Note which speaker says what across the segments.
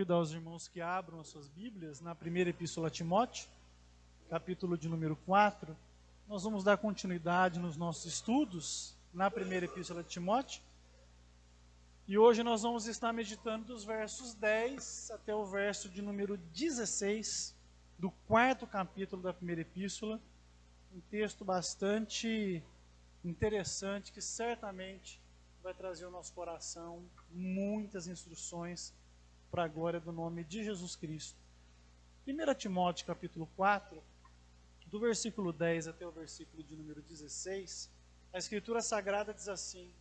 Speaker 1: convidar os irmãos que abram as suas Bíblias na primeira epístola a Timóteo, capítulo de número 4. Nós vamos dar continuidade nos nossos estudos na primeira epístola de Timóteo. E hoje nós vamos estar meditando dos versos 10 até o verso de número 16 do quarto capítulo da primeira epístola. Um texto bastante interessante que certamente vai trazer ao nosso coração muitas instruções para a glória do nome de Jesus Cristo. 1 Timóteo capítulo 4, do versículo 10 até o versículo de número 16, a Escritura Sagrada diz assim: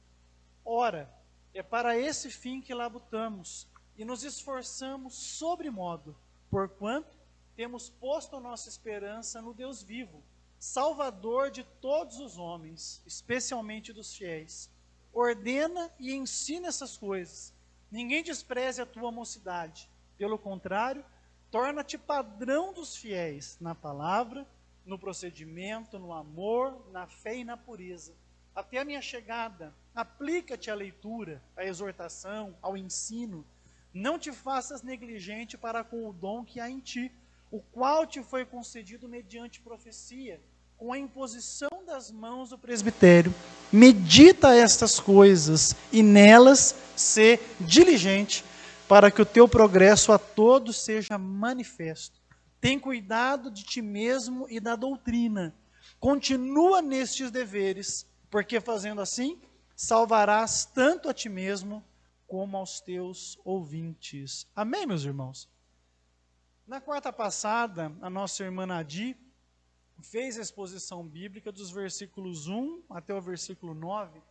Speaker 1: Ora, é para esse fim que labutamos e nos esforçamos sobremodo, porquanto temos posto a nossa esperança no Deus vivo, Salvador de todos os homens, especialmente dos fiéis. Ordena e ensina essas coisas. Ninguém despreze a tua mocidade. Pelo contrário, torna-te padrão dos fiéis na palavra, no procedimento, no amor, na fé e na pureza. Até a minha chegada, aplica-te à leitura, à exortação, ao ensino. Não te faças negligente para com o dom que há em ti, o qual te foi concedido mediante profecia, com a imposição das mãos do presbitério. Medita estas coisas e nelas sê diligente, para que o teu progresso a todos seja manifesto. Tem cuidado de ti mesmo e da doutrina. Continua nestes deveres, porque fazendo assim, salvarás tanto a ti mesmo como aos teus ouvintes. Amém, meus irmãos? Na quarta passada, a nossa irmã Nadi fez a exposição bíblica dos versículos 1 até o versículo 9,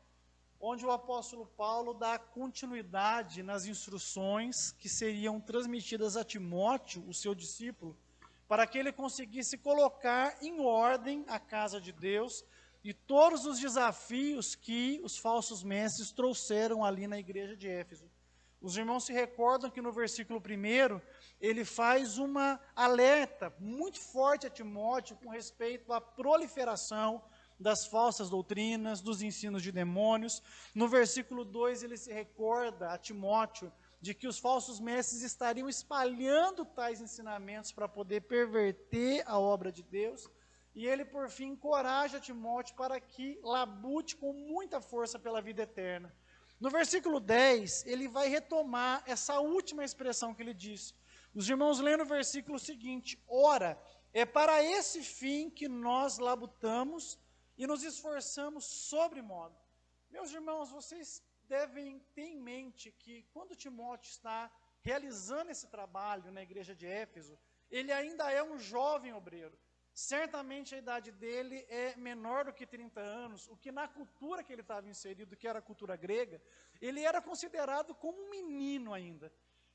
Speaker 1: onde o apóstolo Paulo dá continuidade nas instruções que seriam transmitidas a Timóteo, o seu discípulo, para que ele conseguisse colocar em ordem a casa de Deus e todos os desafios que os falsos mestres trouxeram ali na igreja de Éfeso. Os irmãos se recordam que no versículo 1, ele faz uma alerta muito forte a Timóteo com respeito à proliferação das falsas doutrinas, dos ensinos de demônios. No versículo 2, ele se recorda a Timóteo de que os falsos mestres estariam espalhando tais ensinamentos para poder perverter a obra de Deus. E ele, por fim, encoraja Timóteo para que labute com muita força pela vida eterna. No versículo 10, ele vai retomar essa última expressão que ele disse. Os irmãos leem no versículo seguinte: Ora, é para esse fim que nós labutamos e nos esforçamos sobremodo. Meus irmãos, vocês devem ter em mente que quando Timóteo está realizando esse trabalho na igreja de Éfeso, ele ainda é um jovem obreiro. Certamente a idade dele é menor do que 30 anos, o que na cultura que ele estava inserido, que era a cultura grega, ele era considerado como um menino ainda.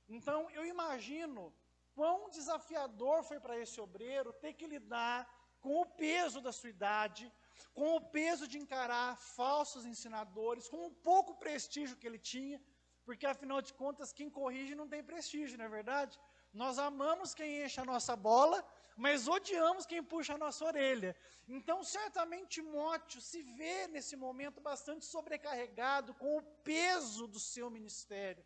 Speaker 1: Então eu imagino quão desafiador foi para esse obreiro ter que lidar com o peso da sua idade, com o peso de encarar falsos ensinadores, com o pouco prestígio que ele tinha, porque afinal de contas quem corrige não tem prestígio, não é verdade? Nós amamos quem enche a nossa bola, mas odiamos quem puxa a nossa orelha. Então, certamente, Timóteo se vê nesse momento bastante sobrecarregado com o peso do seu ministério,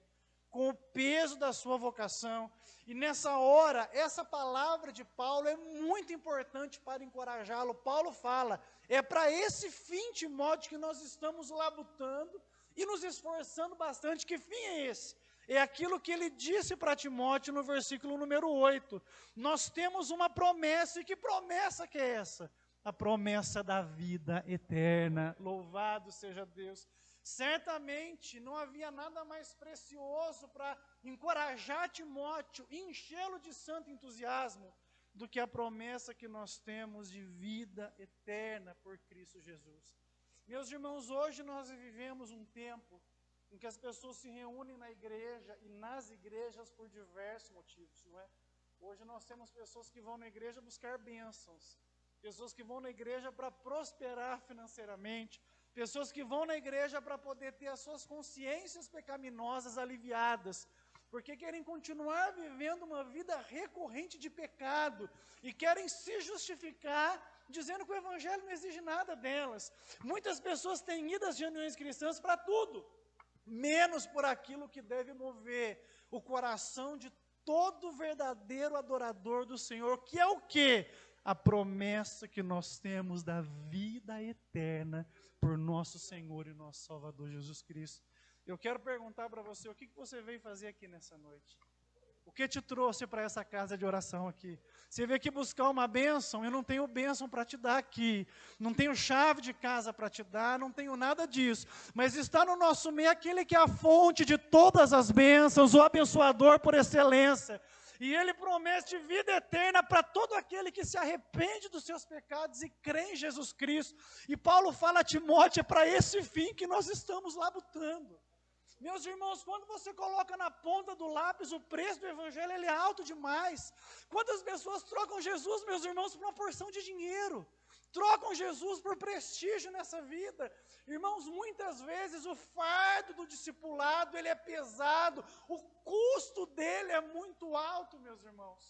Speaker 1: com o peso da sua vocação. E nessa hora, essa palavra de Paulo é muito importante para encorajá-lo. Paulo fala, é para esse fim, Timóteo, que nós estamos labutando e nos esforçando bastante. Que fim é esse? É aquilo que ele disse para Timóteo no versículo número 8. Nós temos uma promessa, e que promessa que é essa? A promessa da vida eterna. Louvado seja Deus. Certamente não havia nada mais precioso para encorajar Timóteo e enchê-lo de santo entusiasmo do que a promessa que nós temos de vida eterna por Cristo Jesus. Meus irmãos, hoje nós vivemos um tempo em que as pessoas se reúnem na igreja e nas igrejas por diversos motivos, não é? Hoje nós temos pessoas que vão na igreja buscar bênçãos, pessoas que vão na igreja para prosperar financeiramente, pessoas que vão na igreja para poder ter as suas consciências pecaminosas aliviadas, porque querem continuar vivendo uma vida recorrente de pecado e querem se justificar dizendo que o evangelho não exige nada delas. Muitas pessoas têm ido às reuniões cristãs para tudo, menos por aquilo que deve mover o coração de todo verdadeiro adorador do Senhor, que é o quê? A promessa que nós temos da vida eterna por nosso Senhor e nosso Salvador Jesus Cristo. Eu quero perguntar para você, o que você veio fazer aqui nessa noite? O que te trouxe para essa casa de oração aqui? Você veio aqui buscar uma bênção, eu não tenho bênção para te dar aqui, não tenho chave de casa para te dar, não tenho nada disso, mas está no nosso meio aquele que é a fonte de todas as bênçãos, o abençoador por excelência, e ele promete vida eterna para todo aquele que se arrepende dos seus pecados e crê em Jesus Cristo. E Paulo fala a Timóteo, é para esse fim que nós estamos labutando. Meus irmãos, quando você coloca na ponta do lápis o preço do evangelho, ele é alto demais. Quantas pessoas trocam Jesus, meus irmãos, por uma porção de dinheiro? Trocam Jesus por prestígio nessa vida. Irmãos, muitas vezes o fardo do discipulado, ele é pesado, o custo dele é muito alto, meus irmãos.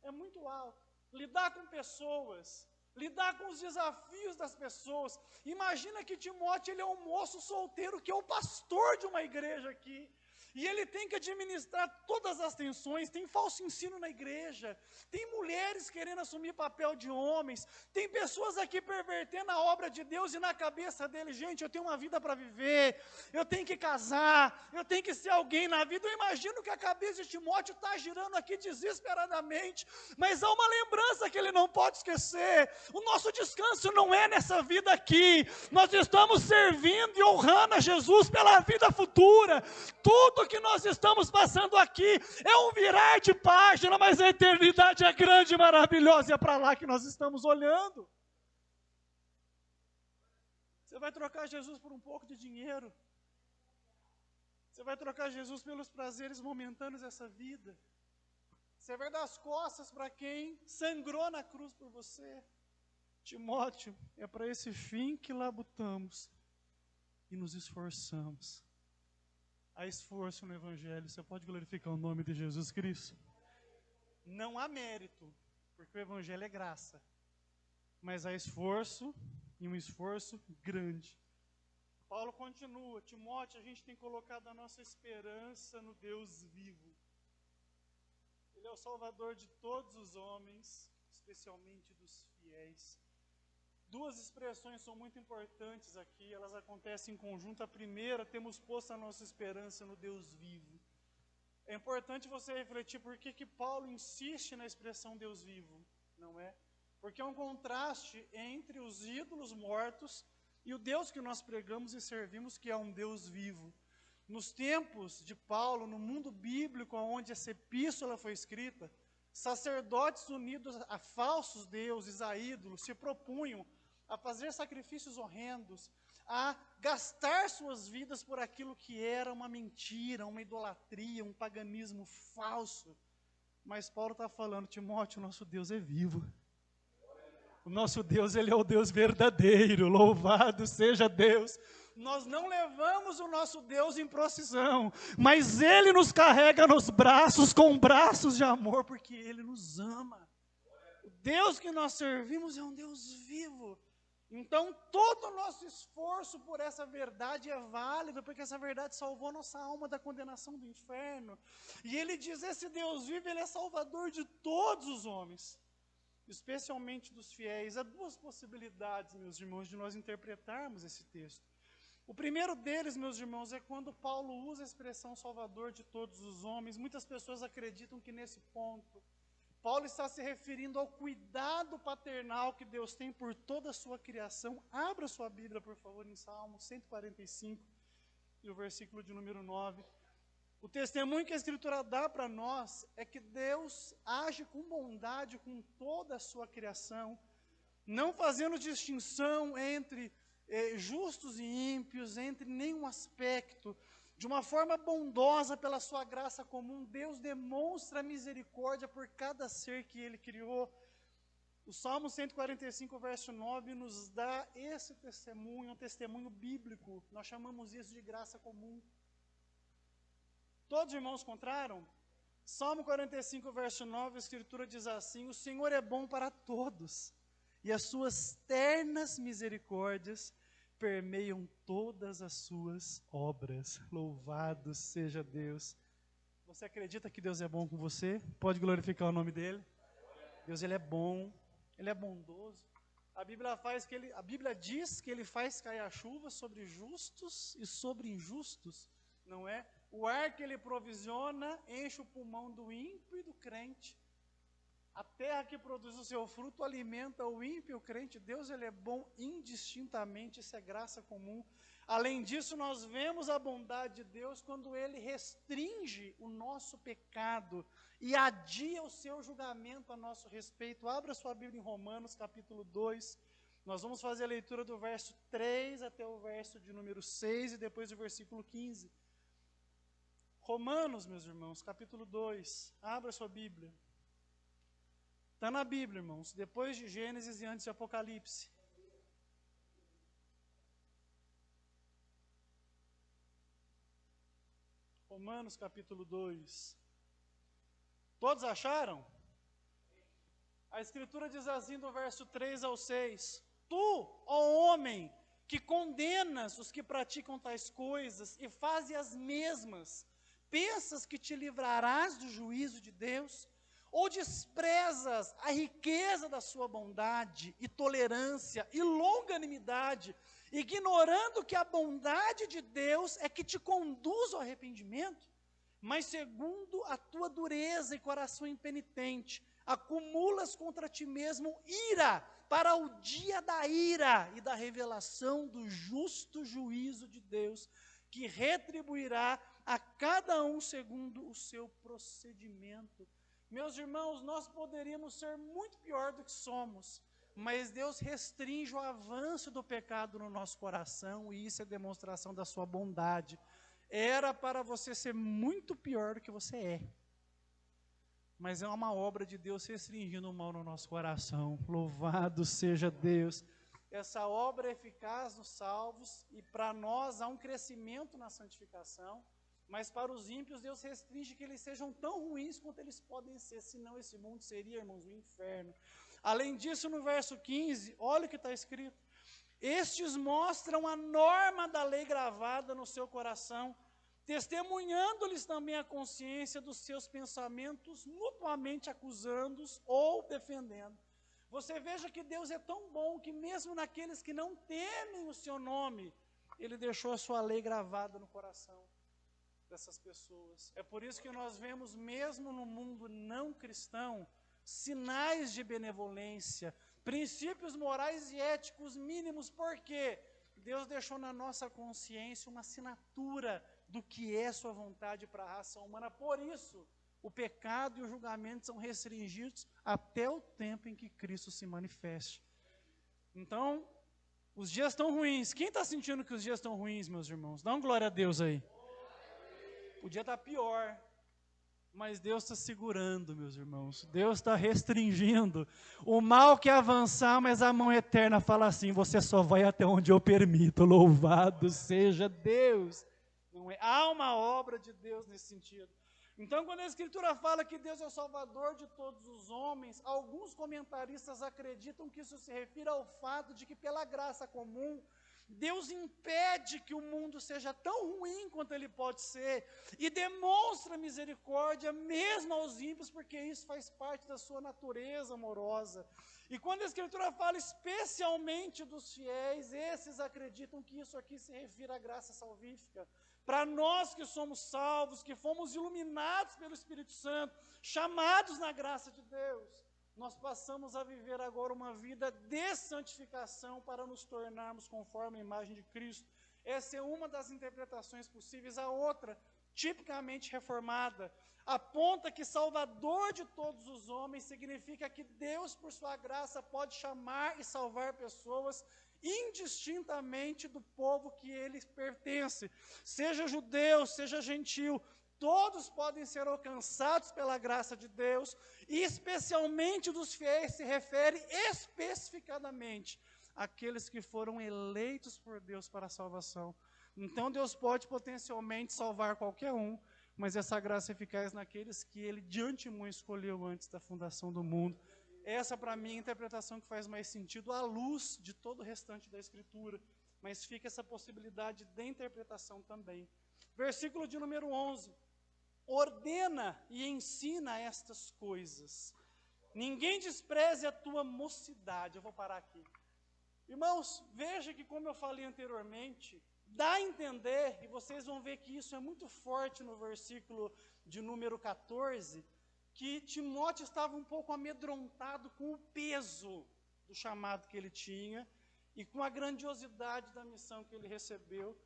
Speaker 1: É muito alto. Lidar com pessoas, lidar com os desafios das pessoas. Imagina que Timóteo, ele é um moço solteiro, que é o pastor de uma igreja aqui, e ele tem que administrar todas as tensões. Tem falso ensino na igreja, tem mulheres querendo assumir papel de homens, tem pessoas aqui pervertendo a obra de Deus, e na cabeça dele, gente, eu tenho uma vida para viver, eu tenho que casar, eu tenho que ser alguém na vida. Eu imagino que a cabeça de Timóteo está girando aqui desesperadamente, mas há uma lembrança que ele não pode esquecer: o nosso descanso não é nessa vida aqui, nós estamos servindo e honrando a Jesus pela vida futura. Tudo que nós estamos passando aqui é um virar de página, mas a eternidade é grande e maravilhosa, e é para lá que nós estamos olhando. Você vai trocar Jesus por um pouco de dinheiro? Você vai trocar Jesus pelos prazeres momentâneos dessa vida? Você vai dar as costas para quem sangrou na cruz por você? Timóteo, é para esse fim que labutamos e nos esforçamos. Há esforço no Evangelho. Você pode glorificar o nome de Jesus Cristo? Não há mérito, porque o Evangelho é graça, mas há esforço, e um esforço grande. Paulo continua: Timóteo, a gente tem colocado a nossa esperança no Deus vivo. Ele é o Salvador de todos os homens, especialmente dos fiéis. Duas expressões são muito importantes aqui, elas acontecem em conjunto. A primeira, temos posto a nossa esperança no Deus vivo. É importante você refletir por que Paulo insiste na expressão Deus vivo, não é? Porque é um contraste entre os ídolos mortos e o Deus que nós pregamos e servimos, que é um Deus vivo. Nos tempos de Paulo, no mundo bíblico onde essa epístola foi escrita, sacerdotes unidos a falsos deuses, a ídolos, se propunham a fazer sacrifícios horrendos, a gastar suas vidas por aquilo que era uma mentira, uma idolatria, um paganismo falso. Mas Paulo está falando: Timóteo, o nosso Deus é vivo. O nosso Deus, ele é o Deus verdadeiro, louvado seja Deus. Nós não levamos o nosso Deus em procissão, mas ele nos carrega nos braços, com braços de amor, porque ele nos ama. O Deus que nós servimos é um Deus vivo. Então, todo o nosso esforço por essa verdade é válido, porque essa verdade salvou nossa alma da condenação do inferno. E ele diz: esse Deus vivo, ele é salvador de todos os homens, especialmente dos fiéis. Há duas possibilidades, meus irmãos, de nós interpretarmos esse texto. O primeiro deles, meus irmãos, é quando Paulo usa a expressão salvador de todos os homens. Muitas pessoas acreditam que nesse ponto Paulo está se referindo ao cuidado paternal que Deus tem por toda a sua criação. Abra sua Bíblia, por favor, em Salmo 145, e o versículo de número 9. O testemunho que a Escritura dá para nós é que Deus age com bondade com toda a sua criação, não fazendo distinção entre justos e ímpios, entre nenhum aspecto. De uma forma bondosa, pela sua graça comum, Deus demonstra misericórdia por cada ser que ele criou. O Salmo 145, verso 9, nos dá esse testemunho, um testemunho bíblico. Nós chamamos isso de graça comum. Todos os irmãos encontraram? Salmo 45, verso 9, a Escritura diz assim: o Senhor é bom para todos, e as suas ternas misericórdias permeiam todas as suas obras. Louvado seja Deus. Você acredita que Deus é bom com você? Pode glorificar o nome dele? Deus, ele é bom, ele é bondoso. A Bíblia diz que ele faz cair a chuva sobre justos e sobre injustos, não é? O ar que ele provisiona enche o pulmão do ímpio e do crente. A terra que produz o seu fruto alimenta o ímpio e o crente. Deus, ele é bom indistintamente, isso é graça comum. Além disso, nós vemos a bondade de Deus quando ele restringe o nosso pecado e adia o seu julgamento a nosso respeito. Abra sua Bíblia em Romanos, capítulo 2. Nós vamos fazer a leitura do verso 3 até o verso de número 6 e depois o versículo 15. Romanos, meus irmãos, capítulo 2. Abra sua Bíblia. Está na Bíblia, irmãos, depois de Gênesis e antes de Apocalipse. Romanos capítulo 2. Todos acharam? A Escritura diz assim do verso 3 ao 6. Tu, ó homem, que condenas os que praticam tais coisas e fazes as mesmas, pensas que te livrarás do juízo de Deus? Ou desprezas a riqueza da sua bondade e tolerância e longanimidade, ignorando que a bondade de Deus é que te conduz ao arrependimento? Mas segundo a tua dureza e coração impenitente, acumulas contra ti mesmo ira para o dia da ira e da revelação do justo juízo de Deus, que retribuirá a cada um segundo o seu procedimento. Meus irmãos, nós poderíamos ser muito pior do que somos, mas Deus restringe o avanço do pecado no nosso coração, e isso é demonstração da sua bondade. Era para você ser muito pior do que você é, mas é uma obra de Deus restringindo o mal no nosso coração. Louvado seja Deus. Essa obra é eficaz nos salvos, e para nós há um crescimento na santificação. Mas para os ímpios, Deus restringe que eles sejam tão ruins quanto eles podem ser, senão esse mundo seria, irmãos, o inferno. Além disso, no verso 15, olha o que está escrito. Estes mostram a norma da lei gravada no seu coração, testemunhando-lhes também a consciência dos seus pensamentos, mutuamente acusando-os ou defendendo. Você veja que Deus é tão bom que mesmo naqueles que não temem o seu nome, Ele deixou a sua lei gravada no coração dessas pessoas. É por isso que nós vemos, mesmo no mundo não cristão, sinais de benevolência, princípios morais e éticos mínimos, porque Deus deixou na nossa consciência uma assinatura do que é sua vontade para a raça humana. Por isso, o pecado e o julgamento são restringidos até o tempo em que Cristo se manifeste. Então, os dias estão ruins. Quem está sentindo que os dias estão ruins, meus irmãos? Dá uma glória a Deus aí. Podia estar pior, mas Deus está segurando, meus irmãos. Deus está restringindo. O mal quer avançar, mas a mão eterna fala assim: você só vai até onde eu permito. Louvado seja Deus. Não é? Há uma obra de Deus nesse sentido. Então, quando a Escritura fala que Deus é o Salvador de todos os homens, alguns comentaristas acreditam que isso se refere ao fato de que, pela graça comum, Deus impede que o mundo seja tão ruim quanto ele pode ser, e demonstra misericórdia mesmo aos ímpios, porque isso faz parte da sua natureza amorosa. E quando a Escritura fala especialmente dos fiéis, esses acreditam que isso aqui se refere à graça salvífica. Para nós que somos salvos, que fomos iluminados pelo Espírito Santo, chamados na graça de Deus, nós passamos a viver agora uma vida de santificação para nos tornarmos conforme a imagem de Cristo. Essa é uma das interpretações possíveis. A outra, tipicamente reformada, aponta que Salvador de todos os homens significa que Deus, por sua graça, pode chamar e salvar pessoas indistintamente do povo que ele pertence, seja judeu, seja gentil. Todos podem ser alcançados pela graça de Deus, e especialmente dos fiéis se refere especificadamente àqueles que foram eleitos por Deus para a salvação. Então Deus pode potencialmente salvar qualquer um, mas essa graça é eficaz naqueles que Ele de antemão escolheu antes da fundação do mundo. Essa, para mim, é a interpretação que faz mais sentido à luz de todo o restante da Escritura, mas fica essa possibilidade de interpretação também. Versículo de número 11. ordena e ensina estas coisas. Ninguém despreze a tua mocidade. Eu vou parar aqui. Irmãos, veja que, como eu falei anteriormente, dá a entender, e vocês vão ver que isso é muito forte no versículo de número 14, que Timóteo estava um pouco amedrontado com o peso do chamado que ele tinha e com a grandiosidade da missão que ele recebeu.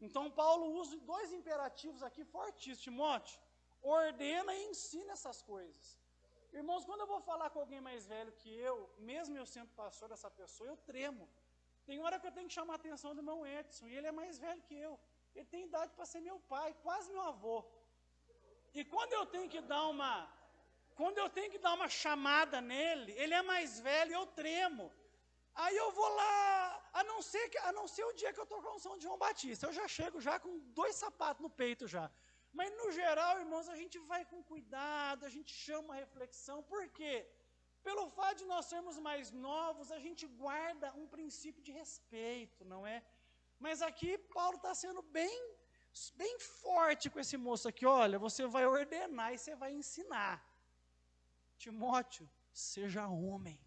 Speaker 1: Então, Paulo usa dois imperativos aqui fortíssimos. Timóteo, ordena e ensina essas coisas. Irmãos, quando eu vou falar com alguém mais velho que eu, mesmo eu sendo pastor dessa pessoa, eu tremo. Tem hora que eu tenho que chamar a atenção do irmão Edson, e ele é mais velho que eu. Ele tem idade para ser meu pai, quase meu avô. E quando eu tenho que dar uma chamada nele, ele é mais velho e eu tremo. Aí eu vou lá, a não ser o dia que eu estou com a unção de João Batista, eu já chego já com 2 sapatos no peito já. Mas no geral, irmãos, a gente vai com cuidado, a gente chama a reflexão. Por quê? Pelo fato de nós sermos mais novos, a gente guarda um princípio de respeito, não é? Mas aqui Paulo está sendo bem forte com esse moço aqui. Olha, você vai ordenar e você vai ensinar. Timóteo, seja homem.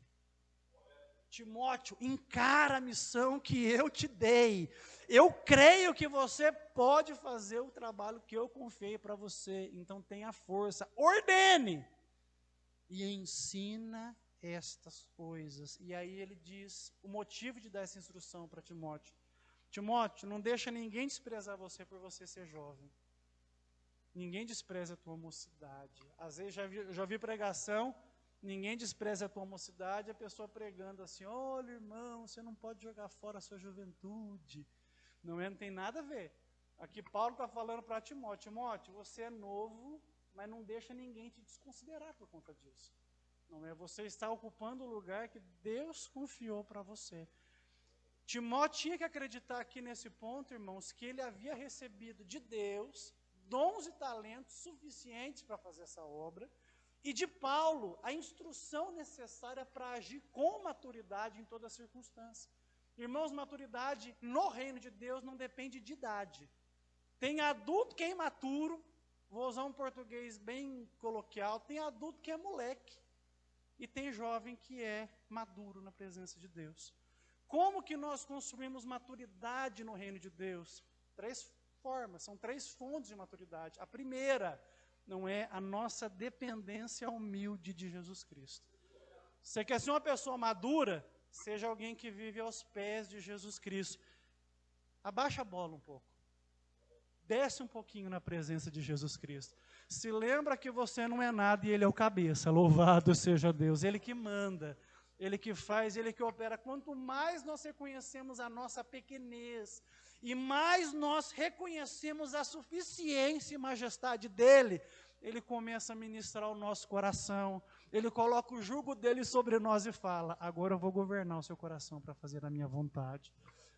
Speaker 1: Timóteo, encara a missão que eu te dei. Eu creio que você pode fazer o trabalho que eu confiei para você. Então tenha força, ordene e ensina estas coisas. E aí ele diz o motivo de dar essa instrução para Timóteo. Timóteo, não deixa ninguém desprezar você por você ser jovem. Ninguém despreza a tua mocidade. Às vezes já vi pregação, ninguém despreza a tua mocidade, a pessoa pregando assim, olha irmão, você não pode jogar fora a sua juventude. Não tem nada a ver. Aqui Paulo está falando para Timóteo, Timóteo, você é novo, mas não deixa ninguém te desconsiderar por conta disso. Não é? Você está ocupando o lugar que Deus confiou para você. Timóteo tinha que acreditar aqui nesse ponto, irmãos, que ele havia recebido de Deus dons e talentos suficientes para fazer essa obra, e de Paulo a instrução necessária para agir com maturidade em toda circunstância. Irmãos, maturidade no reino de Deus não depende de idade. Tem adulto que é imaturo, vou usar um português bem coloquial, tem adulto que é moleque, e tem jovem que é maduro na presença de Deus. Como que nós construímos maturidade no reino de Deus? 3 formas, são 3 fontes de maturidade. A primeira, não é a nossa dependência humilde de Jesus Cristo. Você quer ser uma pessoa madura? Seja alguém que vive aos pés de Jesus Cristo. Abaixa a bola um pouco. Desce um pouquinho na presença de Jesus Cristo. Se lembra que você não é nada e Ele é o cabeça. Louvado seja Deus. Ele que manda, Ele que faz, Ele que opera. Quanto mais nós reconhecemos a nossa pequenez, e mais nós reconhecemos a suficiência e majestade dEle, Ele começa a ministrar o nosso coração, Ele coloca o jugo dEle sobre nós e fala, agora eu vou governar o seu coração para fazer a minha vontade.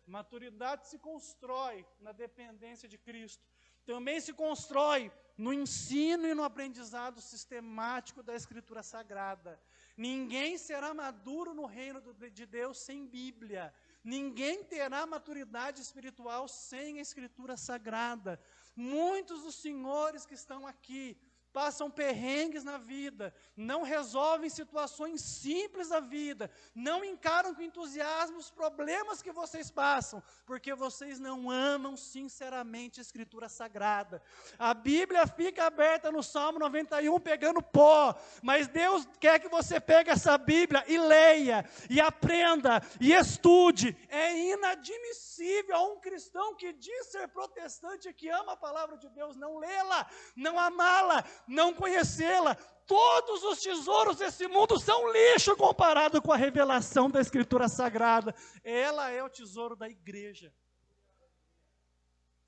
Speaker 1: Maturidade se constrói na dependência de Cristo, também se constrói no ensino e no aprendizado sistemático da Escritura Sagrada. Ninguém será maduro no reino de Deus sem Bíblia. Ninguém terá maturidade espiritual sem a Escritura Sagrada. Muitos dos senhores que estão aqui passam perrengues na vida, não resolvem situações simples da vida, não encaram com entusiasmo os problemas que vocês passam, porque vocês não amam sinceramente a Escritura Sagrada. A Bíblia fica aberta no Salmo 91 pegando pó, mas Deus quer que você pegue essa Bíblia e leia, e aprenda, e estude. É inadmissível a um cristão que diz ser protestante, que ama a palavra de Deus, não lê-la, não amá-la, não conhecê-la. Todos os tesouros desse mundo são lixo comparado com a revelação da Escritura Sagrada. Ela é o tesouro da igreja.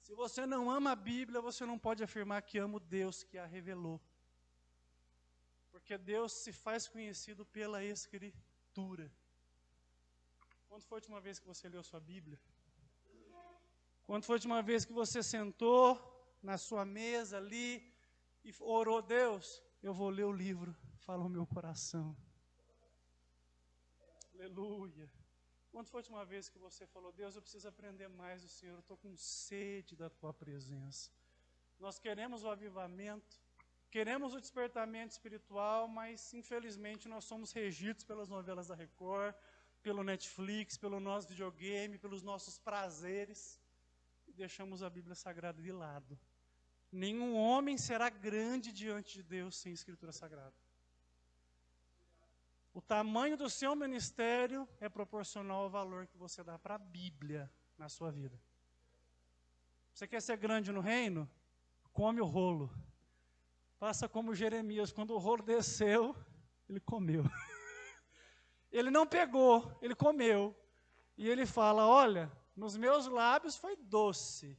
Speaker 1: Se você não ama a Bíblia, você não pode afirmar que ama o Deus que a revelou. Porque Deus se faz conhecido pela Escritura. Quando foi a última vez que você leu sua Bíblia? Quando foi a última vez que você sentou na sua mesa ali e orou, Deus, eu vou ler o livro, fala o meu coração. Aleluia. Quando foi a última vez que você falou, Deus, eu preciso aprender mais do Senhor, eu estou com sede da Tua presença. Nós queremos o avivamento, Queremos o despertamento espiritual, mas infelizmente nós somos regidos pelas novelas da Record, pelo Netflix, pelo nosso videogame, pelos nossos prazeres, e deixamos a Bíblia Sagrada de lado. Nenhum homem será grande diante de Deus sem Escritura Sagrada. O tamanho do seu ministério é proporcional ao valor que você dá para a Bíblia na sua vida. Você quer ser grande no reino? Come o rolo. Faça como Jeremias, quando o rolo desceu, ele comeu. Ele não pegou, ele comeu. E ele fala, olha, nos meus lábios foi doce,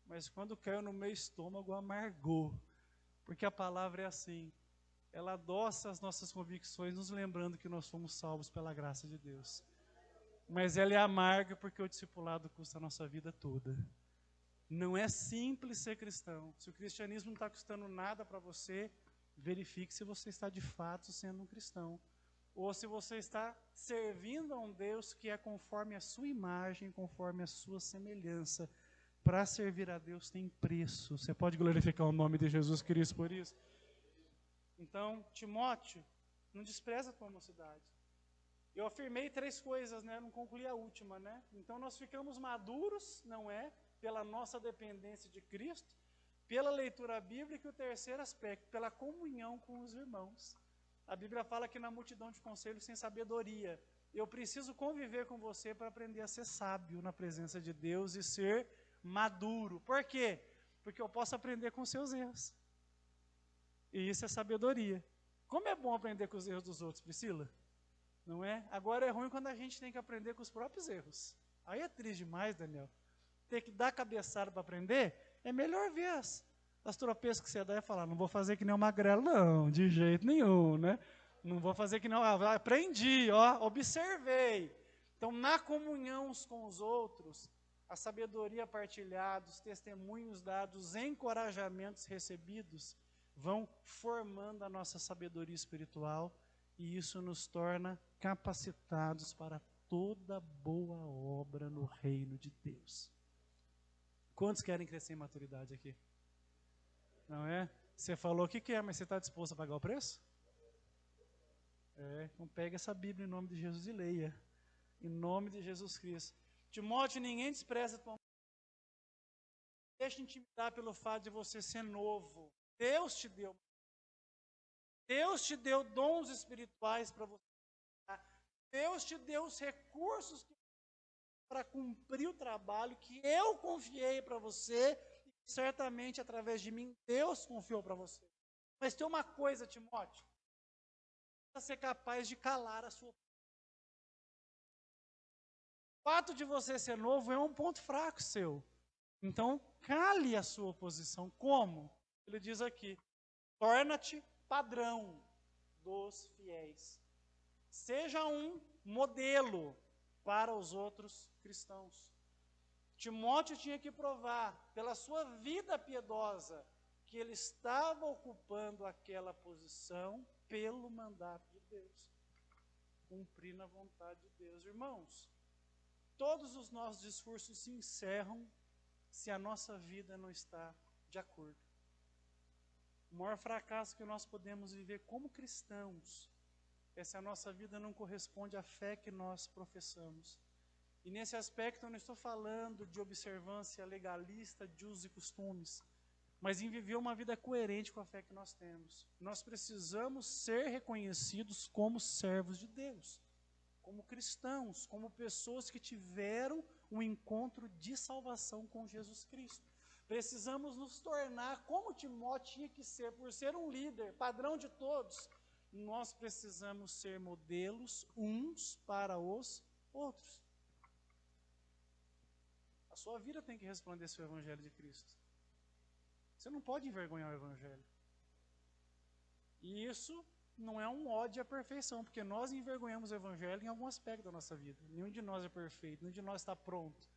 Speaker 1: mas quando caiu no meu estômago amargou. Porque a palavra é assim, ela adoça as nossas convicções, nos lembrando que nós fomos salvos pela graça de Deus. Mas ela é amarga porque o discipulado custa a nossa vida toda. Não é simples ser cristão. Se o cristianismo não está custando nada para você, verifique se você está de fato sendo um cristão. Ou se você está servindo a um Deus que é conforme a sua imagem, conforme a sua semelhança. Para servir a Deus tem preço. Você pode glorificar o nome de Jesus Cristo por isso? Então, Timóteo, não despreza a tua mocidade. Eu afirmei 3 coisas, né? Não concluí a última, né? Então nós ficamos maduros, não é? Pela nossa dependência de Cristo, pela leitura bíblica e o terceiro aspecto, pela comunhão com os irmãos. A Bíblia fala que na multidão de conselhos sem sabedoria. Eu preciso conviver com você para aprender a ser sábio na presença de Deus e ser maduro. Por quê? Porque eu posso aprender com seus erros. E isso é sabedoria. Como é bom aprender com os erros dos outros, Priscila? Não é? Agora é ruim quando a gente tem que aprender com os próprios erros. Aí é triste demais, Daniel. Ter que dar cabeçada para aprender, é melhor ver as tropeças que você dá e falar, não vou fazer que nem o magrelo, não, de jeito nenhum, né? Não vou fazer que nem, aprendi, observei. Então, na comunhão uns com os outros, a sabedoria partilhada, os testemunhos dados, os encorajamentos recebidos, vão formando a nossa sabedoria espiritual, e isso nos torna capacitados para toda boa obra no reino de Deus. Quantos querem crescer em maturidade aqui? Não é? Você falou que quer, mas você está disposto a pagar o preço? Então pega essa Bíblia em nome de Jesus e leia. Em nome de Jesus Cristo. Timóteo, ninguém despreza a tua mão. Deixa intimidar pelo fato de você ser novo. Deus te deu dons espirituais para você. Deus te deu os recursos para cumprir o trabalho que eu confiei para você, e certamente através de mim Deus confiou para você. Mas tem uma coisa, Timóteo, para ser capaz de calar a sua. O fato de você ser novo é um ponto fraco seu. Então, cale a sua oposição. Como? Ele diz aqui, torna-te padrão dos fiéis. Seja um modelo para os outros cristãos. Timóteo tinha que provar, pela sua vida piedosa, que ele estava ocupando aquela posição pelo mandato de Deus, cumprindo a vontade de Deus. Irmãos, todos os nossos discursos se encerram se a nossa vida não está de acordo. O maior fracasso que nós podemos viver como cristãos é se a nossa vida não corresponde à fé que nós professamos. E nesse aspecto eu não estou falando de observância legalista de usos e costumes, mas em viver uma vida coerente com a fé que nós temos. Nós precisamos ser reconhecidos como servos de Deus, como cristãos, como pessoas que tiveram um encontro de salvação com Jesus Cristo. Precisamos nos tornar como Timóteo tinha que ser, por ser um líder, padrão de todos. Nós precisamos ser modelos uns para os outros. A sua vida tem que resplandecer o Evangelho de Cristo. Você não pode envergonhar o Evangelho. E isso não é um ódio à perfeição, porque nós envergonhamos o Evangelho em algum aspecto da nossa vida. Nenhum de nós é perfeito, nenhum de nós está pronto.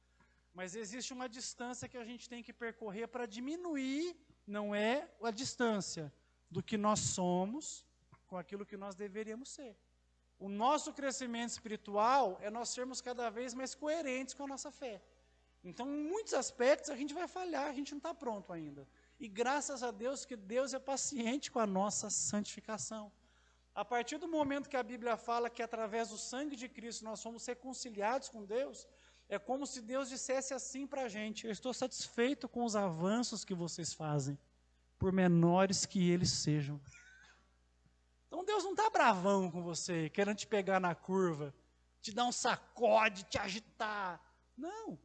Speaker 1: Mas existe uma distância que a gente tem que percorrer para diminuir, não é a distância do que nós somos com aquilo que nós deveríamos ser. O nosso crescimento espiritual é nós sermos cada vez mais coerentes com a nossa fé. Então, em muitos aspectos, a gente vai falhar, a gente não está pronto ainda. E graças a Deus que Deus é paciente com a nossa santificação. A partir do momento que a Bíblia fala que através do sangue de Cristo nós somos reconciliados com Deus, é como se Deus dissesse assim para a gente: eu estou satisfeito com os avanços que vocês fazem, por menores que eles sejam. Então Deus não está bravão com você, querendo te pegar na curva, te dar um sacode, te agitar. Não.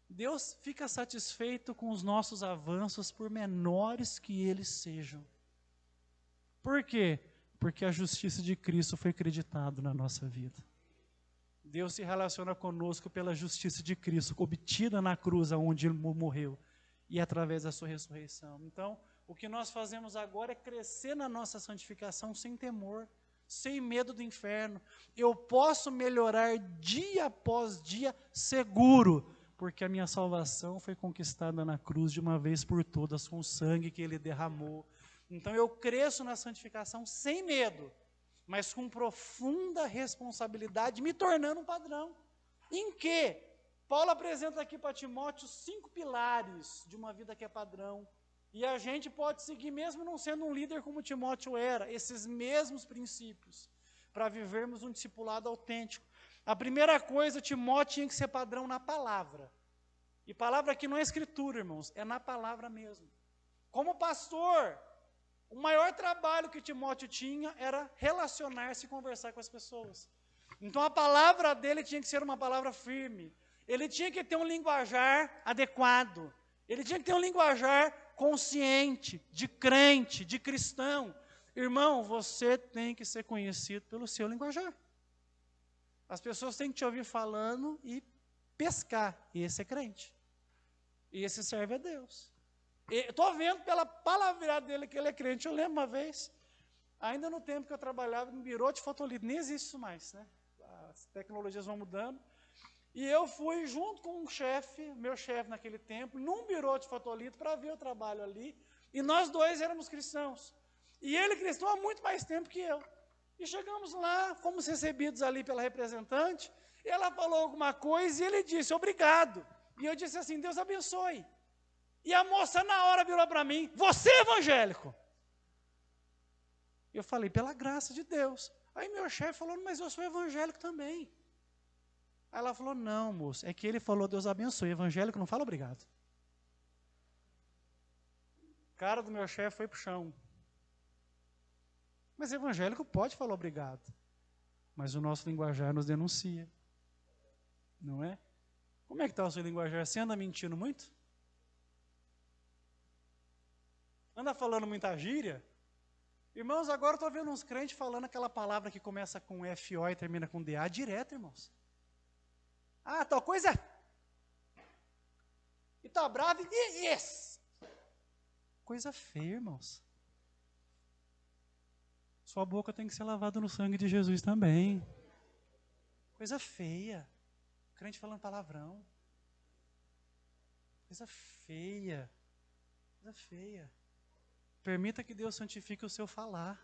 Speaker 1: Deus fica satisfeito com os nossos avanços, por menores que eles sejam. Por quê? Porque a justiça de Cristo foi creditada na nossa vida. Deus se relaciona conosco pela justiça de Cristo, obtida na cruz onde Ele morreu, e através da sua ressurreição. Então, o que nós fazemos agora é crescer na nossa santificação sem temor, sem medo do inferno. Eu posso melhorar dia após dia seguro, porque a minha salvação foi conquistada na cruz de uma vez por todas, com o sangue que Ele derramou. Então eu cresço na santificação sem medo, mas com profunda responsabilidade, me tornando um padrão. Em que? Paulo apresenta aqui para Timóteo 5 pilares de uma vida que é padrão. E a gente pode seguir, mesmo não sendo um líder como Timóteo era, esses mesmos princípios, para vivermos um discipulado autêntico. A primeira coisa, Timóteo tinha que ser padrão na palavra. E palavra aqui não é escritura, irmãos, é na palavra mesmo. Como pastor, o maior trabalho que Timóteo tinha era relacionar-se e conversar com as pessoas. Então a palavra dele tinha que ser uma palavra firme. Ele tinha que ter um linguajar adequado. Ele tinha que ter um linguajar consciente, de crente, de cristão. Irmão, você tem que ser conhecido pelo seu linguajar. As pessoas têm que te ouvir falando e pescar. Esse é crente. Esse serve a Deus. Estou vendo pela palavra dele que ele é crente. Eu lembro uma vez, ainda no tempo que eu trabalhava em birô de fotolito, nem existe isso mais, né? As tecnologias vão mudando. E eu fui junto com um chefe, meu chefe naquele tempo, num birô de fotolito para ver o trabalho ali. E nós dois éramos cristãos. E ele cristão há muito mais tempo que eu. E chegamos lá, fomos recebidos ali pela representante, ela falou alguma coisa e ele disse, obrigado. E eu disse assim, Deus abençoe. E a moça na hora virou para mim, você é evangélico? Eu falei, pela graça de Deus. Aí meu chefe falou, mas eu sou evangélico também. Aí ela falou, não, moço, é que ele falou, Deus abençoe, evangélico não fala obrigado. A cara do meu chefe foi para o chão. Mas evangélico pode falar obrigado. Mas o nosso linguajar nos denuncia. Não é? Como é que está o seu linguajar? Você anda mentindo muito? Anda falando muita gíria? Irmãos, agora eu estou vendo uns crentes falando aquela palavra que começa com FO e termina com DA direto, irmãos. Ah, tal coisa. E está bravo e yes. Coisa feia, irmãos. Sua boca tem que ser lavada no sangue de Jesus também. Coisa feia. Crente falando palavrão. Coisa feia. Coisa feia. Permita que Deus santifique o seu falar.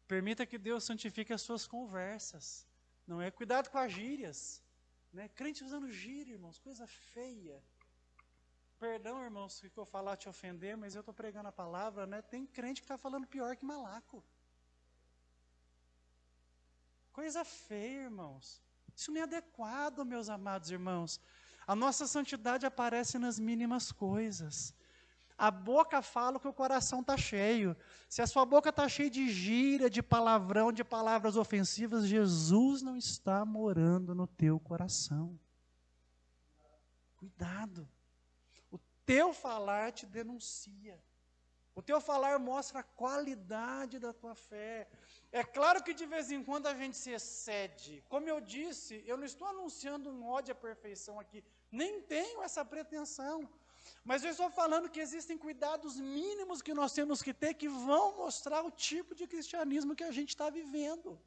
Speaker 1: Permita que Deus santifique as suas conversas. Não é? Cuidado com as gírias. Né? Crente usando gíria, irmãos. Coisa feia. Perdão, irmãos, se eu falar te ofender, mas eu estou pregando a palavra, né? Tem crente que está falando pior que malaco. Coisa feia, irmãos. Isso não é adequado, meus amados irmãos. A nossa santidade aparece nas mínimas coisas. A boca fala que o coração está cheio. Se a sua boca está cheia de gíria, de palavrão, de palavras ofensivas, Jesus não está morando no teu coração. Cuidado. O teu falar te denuncia. O teu falar mostra a qualidade da tua fé. É claro que de vez em quando a gente se excede. Como eu disse, eu não estou anunciando um ódio à perfeição aqui. Nem tenho essa pretensão. Mas eu estou falando que existem cuidados mínimos que nós temos que ter que vão mostrar o tipo de cristianismo que a gente está vivendo.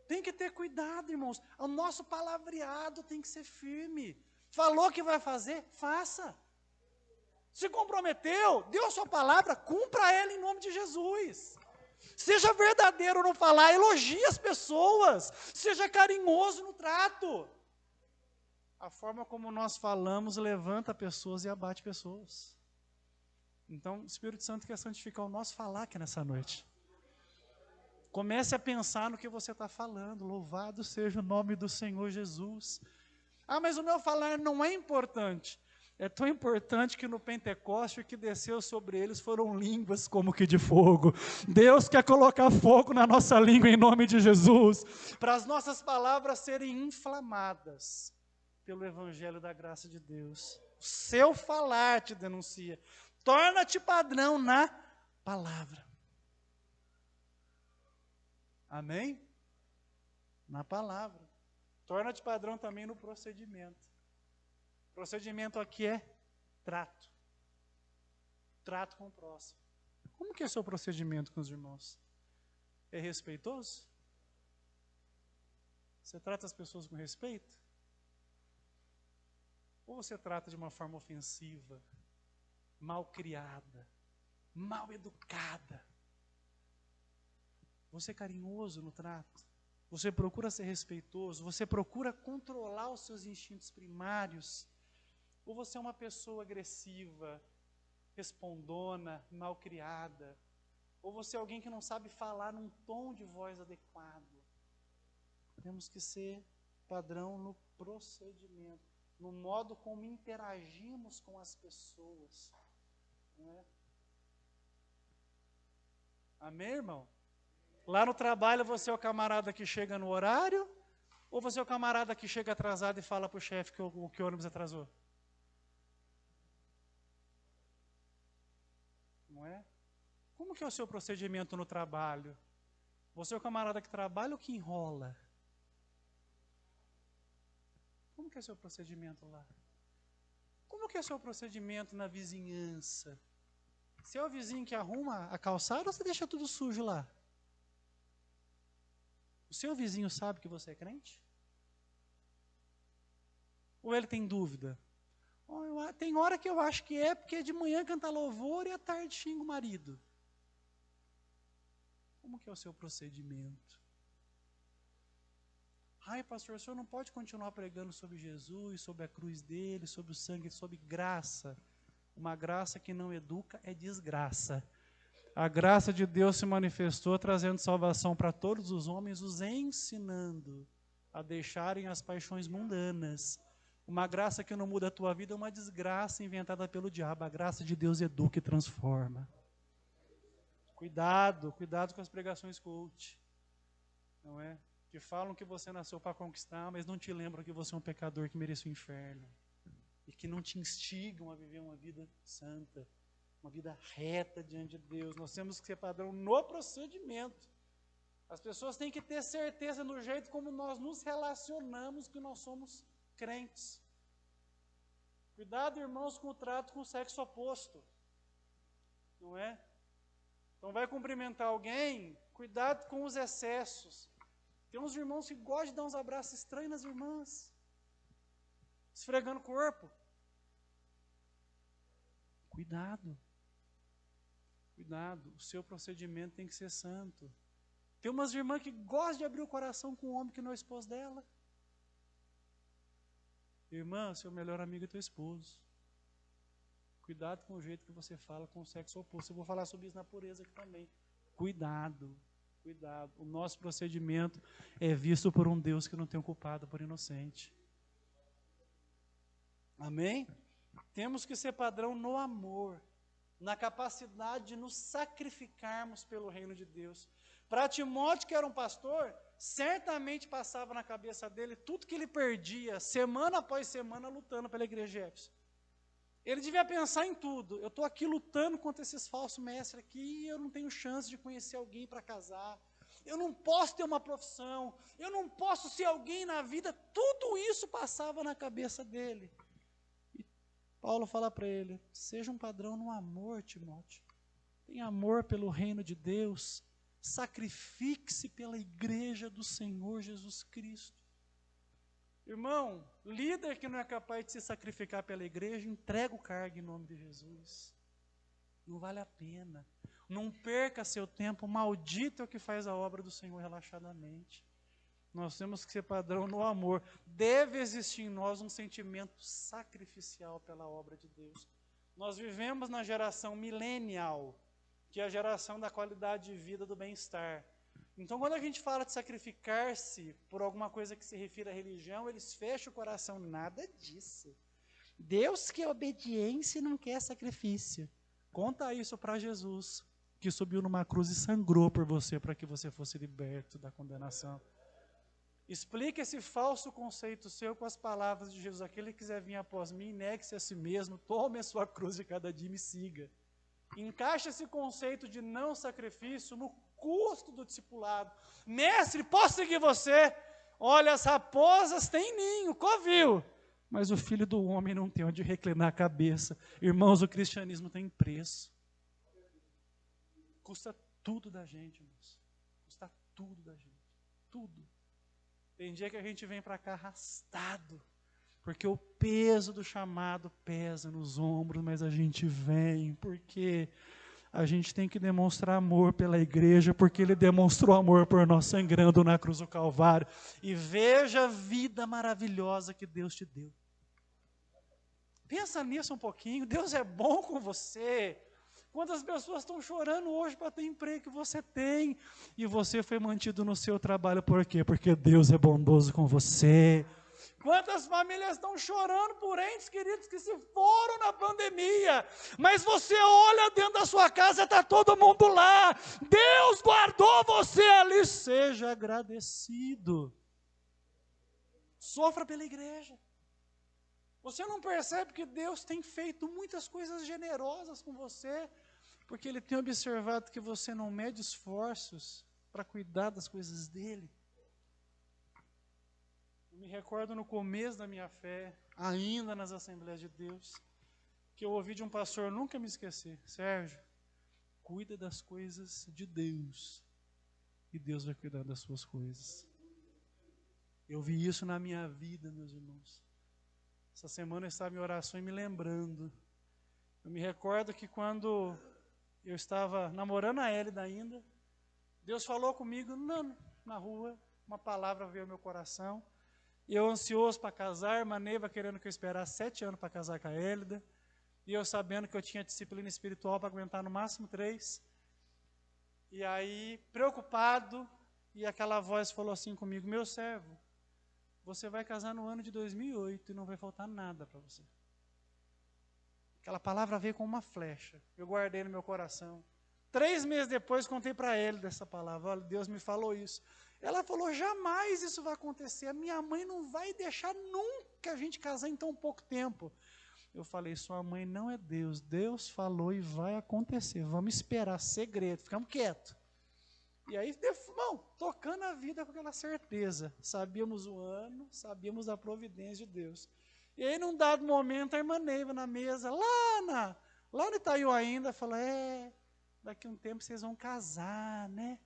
Speaker 1: Tem que ter cuidado, irmãos. O nosso palavreado tem que ser firme. Falou que vai fazer, faça. Se comprometeu, deu sua palavra, cumpra ela em nome de Jesus. Seja verdadeiro no falar, elogie as pessoas, seja carinhoso no trato. A forma como nós falamos levanta pessoas e abate pessoas. Então, o Espírito Santo quer santificar o nosso falar aqui nessa noite. Comece a pensar no que você está falando. Louvado seja o nome do Senhor Jesus. Ah, mas o meu falar não é importante. É tão importante que no Pentecoste o que desceu sobre eles foram línguas como que de fogo. Deus quer colocar fogo na nossa língua em nome de Jesus, para as nossas palavras serem inflamadas pelo Evangelho da graça de Deus. O seu falar te denuncia. Torna-te padrão na palavra. Amém? Na palavra. Torna-te padrão também no procedimento. Procedimento aqui é trato. Trato com o próximo. Como que é o seu procedimento com os irmãos? É respeitoso? Você trata as pessoas com respeito? Ou você trata de uma forma ofensiva, mal criada, mal educada? Você é carinhoso no trato? Você procura ser respeitoso? Você procura controlar os seus instintos primários? Ou você é uma pessoa agressiva, respondona, malcriada? Ou você é alguém que não sabe falar num tom de voz adequado? Temos que ser padrão no procedimento, no modo como interagimos com as pessoas. Não é? Amém, irmão? Lá no trabalho você é o camarada que chega no horário? Ou você é o camarada que chega atrasado e fala para o chefe que o ônibus atrasou? Não é? Como que é o seu procedimento no trabalho? Você é o camarada que trabalha ou que enrola? Como que é o seu procedimento lá? Como que é o seu procedimento na vizinhança? Você é o vizinho que arruma a calçada ou você deixa tudo sujo lá? O seu vizinho sabe que você é crente? Ou ele tem dúvida? Tem hora que eu acho que é porque de manhã canta louvor e à tarde xinga o marido. Como que é o seu procedimento? Ai, pastor, o senhor não pode continuar pregando sobre Jesus, sobre a cruz dele, sobre o sangue, sobre graça. Uma graça que não educa é desgraça. A graça de Deus se manifestou trazendo salvação para todos os homens, os ensinando a deixarem as paixões mundanas. Uma graça que não muda a tua vida é uma desgraça inventada pelo diabo. A graça de Deus educa e transforma. Cuidado com as pregações coach. Não é? Que falam que você nasceu para conquistar, mas não te lembram que você é um pecador que merece o inferno. E que não te instigam a viver uma vida santa, uma vida reta diante de Deus. Nós temos que ser padrão no procedimento. As pessoas têm que ter certeza no jeito como nós nos relacionamos que nós somos crentes. Cuidado, irmãos, com o trato com o sexo oposto. Não é? Então vai cumprimentar alguém, cuidado com os excessos. Tem uns irmãos que gostam de dar uns abraços estranhos nas irmãs, esfregando o corpo. Cuidado. Cuidado, o seu procedimento tem que ser santo. Tem umas irmãs que gostam de abrir o coração com um homem que não é esposo dela. Irmã, seu melhor amigo é teu esposo. Cuidado com o jeito que você fala com o sexo oposto. Eu vou falar sobre isso na pureza aqui também. Cuidado. O nosso procedimento é visto por um Deus que não tem culpado por inocente. Amém? Temos que ser padrão no amor, na capacidade de nos sacrificarmos pelo reino de Deus. Para Timóteo, que era um pastor, certamente passava na cabeça dele tudo que ele perdia, semana após semana, lutando pela igreja de Éfeso. Ele devia pensar em tudo. Eu estou aqui lutando contra esses falsos mestres aqui e eu não tenho chance de conhecer alguém para casar. Eu não posso ter uma profissão. Eu não posso ser alguém na vida. Tudo isso passava na cabeça dele. E Paulo fala para ele, seja um padrão no amor, Timóteo. Tenha amor pelo reino de Deus. Sacrifique-se pela igreja do Senhor Jesus Cristo. Irmão, líder que não é capaz de se sacrificar pela igreja, entrega o cargo em nome de Jesus. Não vale a pena. Não perca seu tempo, maldito é o que faz a obra do Senhor relaxadamente. Nós temos que ser padrão no amor. Deve existir em nós um sentimento sacrificial pela obra de Deus. Nós vivemos na geração millennial, que é a geração da qualidade de vida, do bem-estar. Então, quando a gente fala de sacrificar-se por alguma coisa que se refira à religião, eles fecham o coração. Nada disso. Deus quer obediência e não quer sacrifício. Conta isso para Jesus, que subiu numa cruz e sangrou por você, para que você fosse liberto da condenação. Explique esse falso conceito seu com as palavras de Jesus. Aquele que quiser vir após mim, negue-se a si mesmo, tome a sua cruz de cada dia e me siga. Encaixa esse conceito de não sacrifício no custo do discipulado. Mestre, posso seguir você? Olha, as raposas têm ninho, covil, mas o filho do homem não tem onde reclinar a cabeça. Irmãos, o cristianismo tem preço. Custa tudo da gente, irmãos. Custa tudo da gente. Tudo. Tem dia que a gente vem para cá arrastado, porque o peso do chamado pesa nos ombros, mas a gente vem, porque a gente tem que demonstrar amor pela igreja, porque ele demonstrou amor por nós sangrando na cruz do Calvário. E veja a vida maravilhosa que Deus te deu. Pensa nisso um pouquinho. Deus é bom com você. Quantas pessoas estão chorando hoje para ter emprego que você tem, e você foi mantido no seu trabalho, por quê? Porque Deus é bondoso com você. Quantas famílias estão chorando por entes queridos que se foram na pandemia, mas você olha dentro da sua casa, está todo mundo lá, Deus guardou você ali, seja agradecido. Sofra pela igreja. Você não percebe que Deus tem feito muitas coisas generosas com você, porque Ele tem observado que você não mede esforços para cuidar das coisas dEle? Eu me recordo no começo da minha fé, ainda nas Assembleias de Deus, que eu ouvi de um pastor, nunca me esquecer: Sérgio, cuida das coisas de Deus, e Deus vai cuidar das suas coisas. Eu vi isso na minha vida, meus irmãos. Essa semana eu estava em oração e me lembrando. Eu me recordo que quando eu estava namorando a Hélida ainda, Deus falou comigo na rua, uma palavra veio ao meu coração. E eu ansioso para casar, irmã Neiva querendo que eu esperasse 7 anos para casar com a Hélida, e eu sabendo que eu tinha disciplina espiritual para aguentar no máximo 3. E aí, preocupado, e aquela voz falou assim comigo: meu servo, você vai casar no ano de 2008 e não vai faltar nada para você. Aquela palavra veio com uma flecha. Eu guardei no meu coração. 3 meses depois, contei para ele dessa palavra. Olha, Deus me falou isso. Ela falou: jamais isso vai acontecer. A minha mãe não vai deixar nunca a gente casar em tão pouco tempo. Eu falei: sua mãe não é Deus. Deus falou e vai acontecer. Vamos esperar, segredo. Ficamos quietos. E aí, irmão, tocando a vida com aquela certeza. Sabíamos o ano, sabíamos a providência de Deus. E aí, num dado momento, a irmã Neiva na mesa, lá no Itaiú ainda, falou: daqui a um tempo vocês vão casar, né?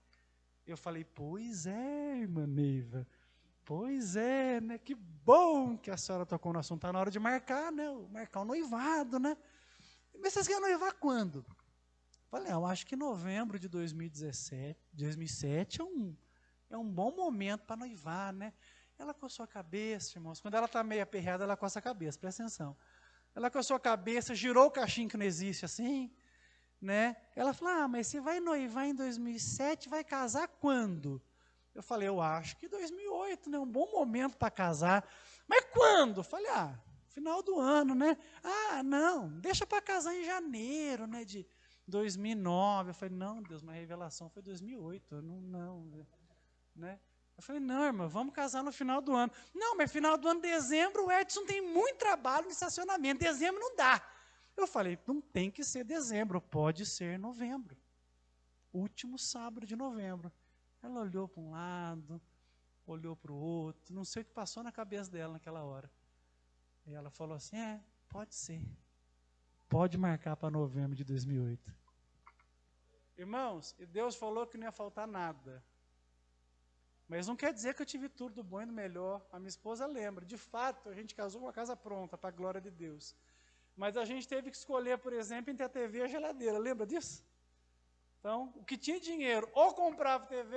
Speaker 1: Eu falei: pois é, irmã Neiva, pois é, né? Que bom que a senhora tocou no assunto. Está na hora de marcar, né? Marcar o noivado, né? Mas vocês querem noivar quando? Falei: eu acho que novembro de 2007 é um bom momento para noivar, né? Ela coçou a cabeça, irmãos. Quando ela está meio aperreada, ela coça a cabeça, presta atenção. Ela coçou a cabeça, girou o cachinho que não existe assim, né? Ela falou: mas você vai noivar em 2007, vai casar quando? Eu falei: eu acho que 2008, né? Um bom momento para casar. Mas quando? Eu falei: final do ano, né? Não, deixa para casar em janeiro, né? De 2009. Eu falei: não, Deus, uma revelação foi 2008. Não, né? Eu falei: não, irmã, vamos casar no final do ano. Não, mas final do ano, dezembro, o Edson tem muito trabalho no estacionamento. Dezembro não dá. Eu falei: não tem que ser dezembro, pode ser novembro. Último sábado de novembro. Ela olhou para um lado, olhou para o outro, não sei o que passou na cabeça dela naquela hora. E ela falou assim: pode ser. Pode marcar para novembro de 2008. Irmãos, e Deus falou que não ia faltar nada. Mas não quer dizer que eu tive tudo do bom e do melhor. A minha esposa lembra. De fato, a gente casou com a casa pronta, para a glória de Deus. Mas a gente teve que escolher, por exemplo, entre a TV e a geladeira. Lembra disso? Então, o que tinha dinheiro, ou comprava TV,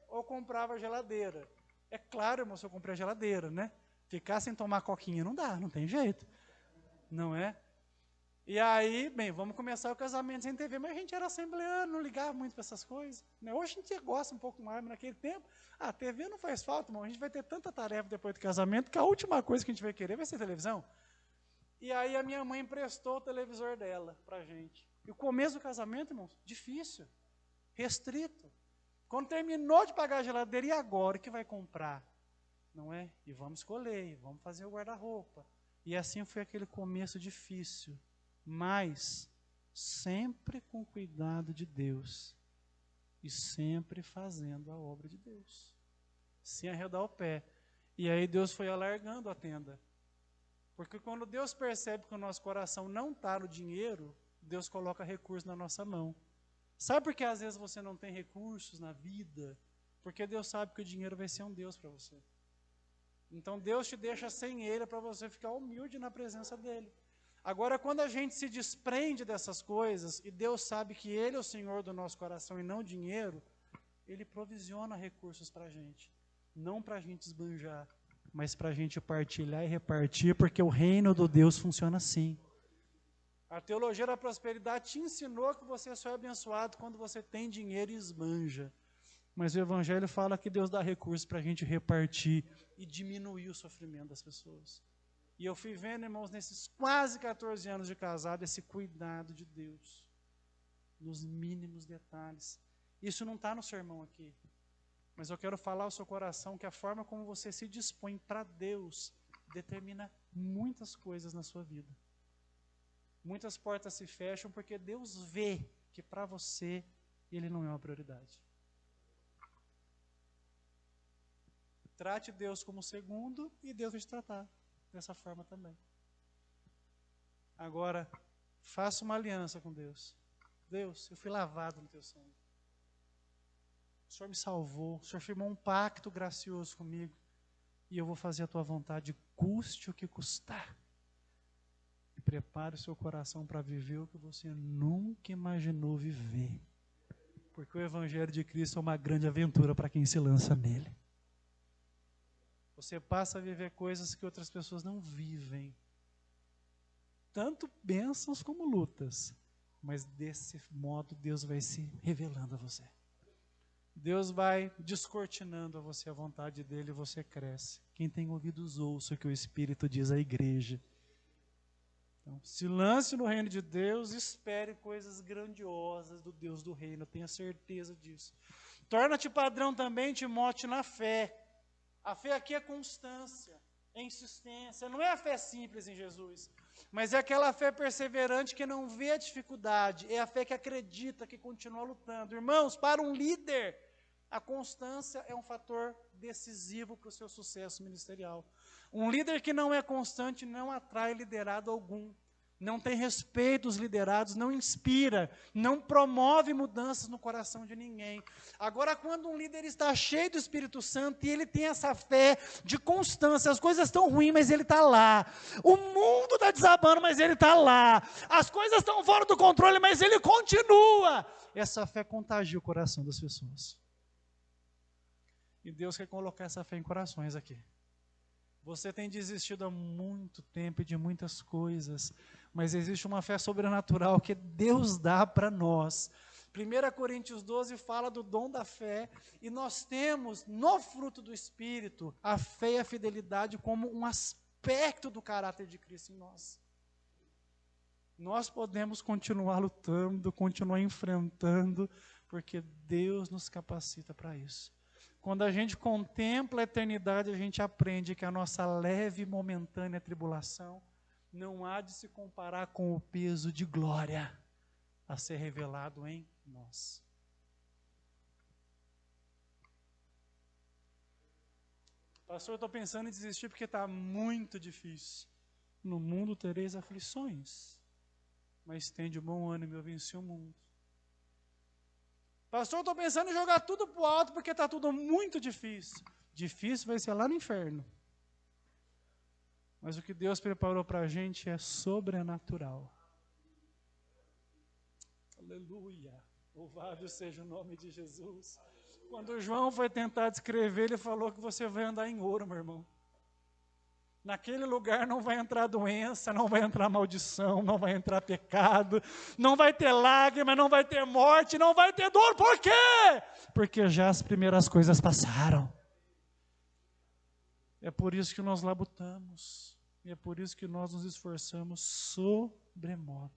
Speaker 1: ou comprava geladeira. É claro, irmão, se eu comprei a geladeira, né? Ficar sem tomar coquinha não dá, não tem jeito. Não é? E aí, bem, vamos começar o casamento sem TV, mas a gente era assembleano, não ligava muito para essas coisas. Né? Hoje a gente gosta um pouco mais, mas naquele tempo, a TV não faz falta, irmão. A gente vai ter tanta tarefa depois do casamento que a última coisa que a gente vai querer vai ser televisão. E aí a minha mãe emprestou o televisor dela para a gente. E o começo do casamento, irmão, difícil, restrito. Quando terminou de pagar a geladeira, e agora o que vai comprar? Não é? E vamos escolher, e vamos fazer o guarda-roupa. E assim foi aquele começo difícil. Mas sempre com cuidado de Deus e sempre fazendo a obra de Deus, sem arredar o pé. E aí Deus foi alargando a tenda, porque quando Deus percebe que o nosso coração não está no dinheiro, Deus coloca recursos na nossa mão. Sabe por que às vezes você não tem recursos na vida? Porque Deus sabe que o dinheiro vai ser um Deus para você. Então Deus te deixa sem ele para você ficar humilde na presença dele. Agora, quando a gente se desprende dessas coisas, e Deus sabe que Ele é o Senhor do nosso coração e não o dinheiro, Ele provisiona recursos para a gente. Não para a gente esbanjar, mas para a gente partilhar e repartir, porque o reino do Deus funciona assim. A teologia da prosperidade te ensinou que você só é abençoado quando você tem dinheiro e esbanja. Mas o Evangelho fala que Deus dá recursos para a gente repartir e diminuir o sofrimento das pessoas. E eu fui vendo, irmãos, nesses quase 14 anos de casado, esse cuidado de Deus, nos mínimos detalhes. Isso não está no sermão aqui, mas eu quero falar ao seu coração que a forma como você se dispõe para Deus determina muitas coisas na sua vida. Muitas portas se fecham porque Deus vê que para você Ele não é uma prioridade. Trate Deus como segundo e Deus vai te tratar dessa forma também. Agora, faça uma aliança com Deus. Deus, eu fui lavado no teu sangue. O Senhor me salvou, o Senhor firmou um pacto gracioso comigo, e eu vou fazer a tua vontade, custe o que custar. E prepare o seu coração para viver o que você nunca imaginou viver. Porque o Evangelho de Cristo é uma grande aventura para quem se lança nele. Você passa a viver coisas que outras pessoas não vivem. Tanto bênçãos como lutas. Mas desse modo Deus vai se revelando a você. Deus vai descortinando a você a vontade dele e você cresce. Quem tem ouvidos ouça o que o Espírito diz à igreja. Então, se lance no reino de Deus, espere coisas grandiosas do Deus do reino, tenha certeza disso. Torna-te padrão também, Timóteo, na fé. A fé aqui é constância, é insistência. Não é a fé simples em Jesus, mas é aquela fé perseverante que não vê a dificuldade. É a fé que acredita, que continua lutando. Irmãos, para um líder, a constância é um fator decisivo para o seu sucesso ministerial. Um líder que não é constante não atrai liderado algum. Não tem respeito dos liderados, não inspira, não promove mudanças no coração de ninguém. Agora, quando um líder está cheio do Espírito Santo e ele tem essa fé de constância, as coisas estão ruins, mas ele está lá. O mundo está desabando, mas ele está lá. As coisas estão fora do controle, mas ele continua. Essa fé contagia o coração das pessoas. E Deus quer colocar essa fé em corações aqui. Você tem desistido há muito tempo de muitas coisas, mas existe uma fé sobrenatural que Deus dá para nós. 1 Coríntios 12 fala do dom da fé, e nós temos no fruto do Espírito a fé e a fidelidade como um aspecto do caráter de Cristo em nós. Nós podemos continuar lutando, continuar enfrentando, porque Deus nos capacita para isso. Quando a gente contempla a eternidade, a gente aprende que a nossa leve e momentânea tribulação não há de se comparar com o peso de glória a ser revelado em nós. Pastor, eu estou pensando em desistir porque está muito difícil. No mundo tereis aflições, mas tende bom ânimo, eu venci o mundo. Pastor, eu estou pensando em jogar tudo para o alto porque está tudo muito difícil. Difícil vai ser lá no inferno. Mas o que Deus preparou para a gente é sobrenatural. Aleluia. Louvado seja o nome de Jesus. Quando João foi tentar descrever, ele falou que você vai andar em ouro, meu irmão. Naquele lugar não vai entrar doença, não vai entrar maldição, não vai entrar pecado, não vai ter lágrima, não vai ter morte, não vai ter dor. Por quê? Porque já as primeiras coisas passaram. É por isso que nós labutamos. E é por isso que nós nos esforçamos sobremodo.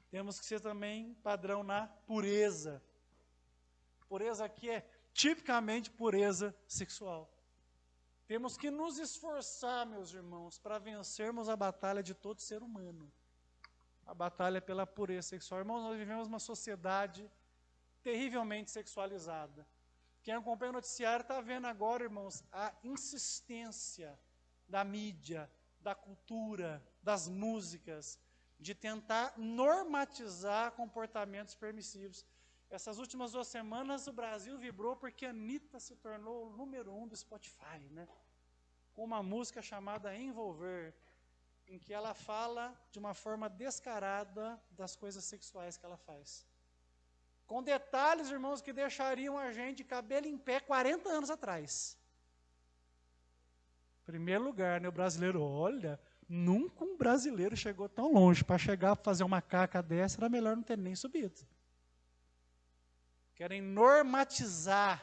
Speaker 1: Temos que ser também padrão na pureza. Pureza aqui é tipicamente pureza sexual. Temos que nos esforçar, meus irmãos, para vencermos a batalha de todo ser humano. A batalha pela pureza sexual. Irmãos, nós vivemos uma sociedade terrivelmente sexualizada. Quem acompanha o noticiário está vendo agora, irmãos, a insistência da mídia, da cultura, das músicas, de tentar normatizar comportamentos permissivos. Essas últimas 2 semanas o Brasil vibrou porque a Anitta se tornou o número 1 do Spotify, né? Com uma música chamada Envolver, em que ela fala de uma forma descarada das coisas sexuais que ela faz. Com detalhes, irmãos, que deixariam a gente de cabelo em pé 40 anos atrás. Em primeiro lugar, né, o brasileiro, olha, nunca um brasileiro chegou tão longe. Para chegar a fazer uma caca dessa, era melhor não ter nem subido. Querem normatizar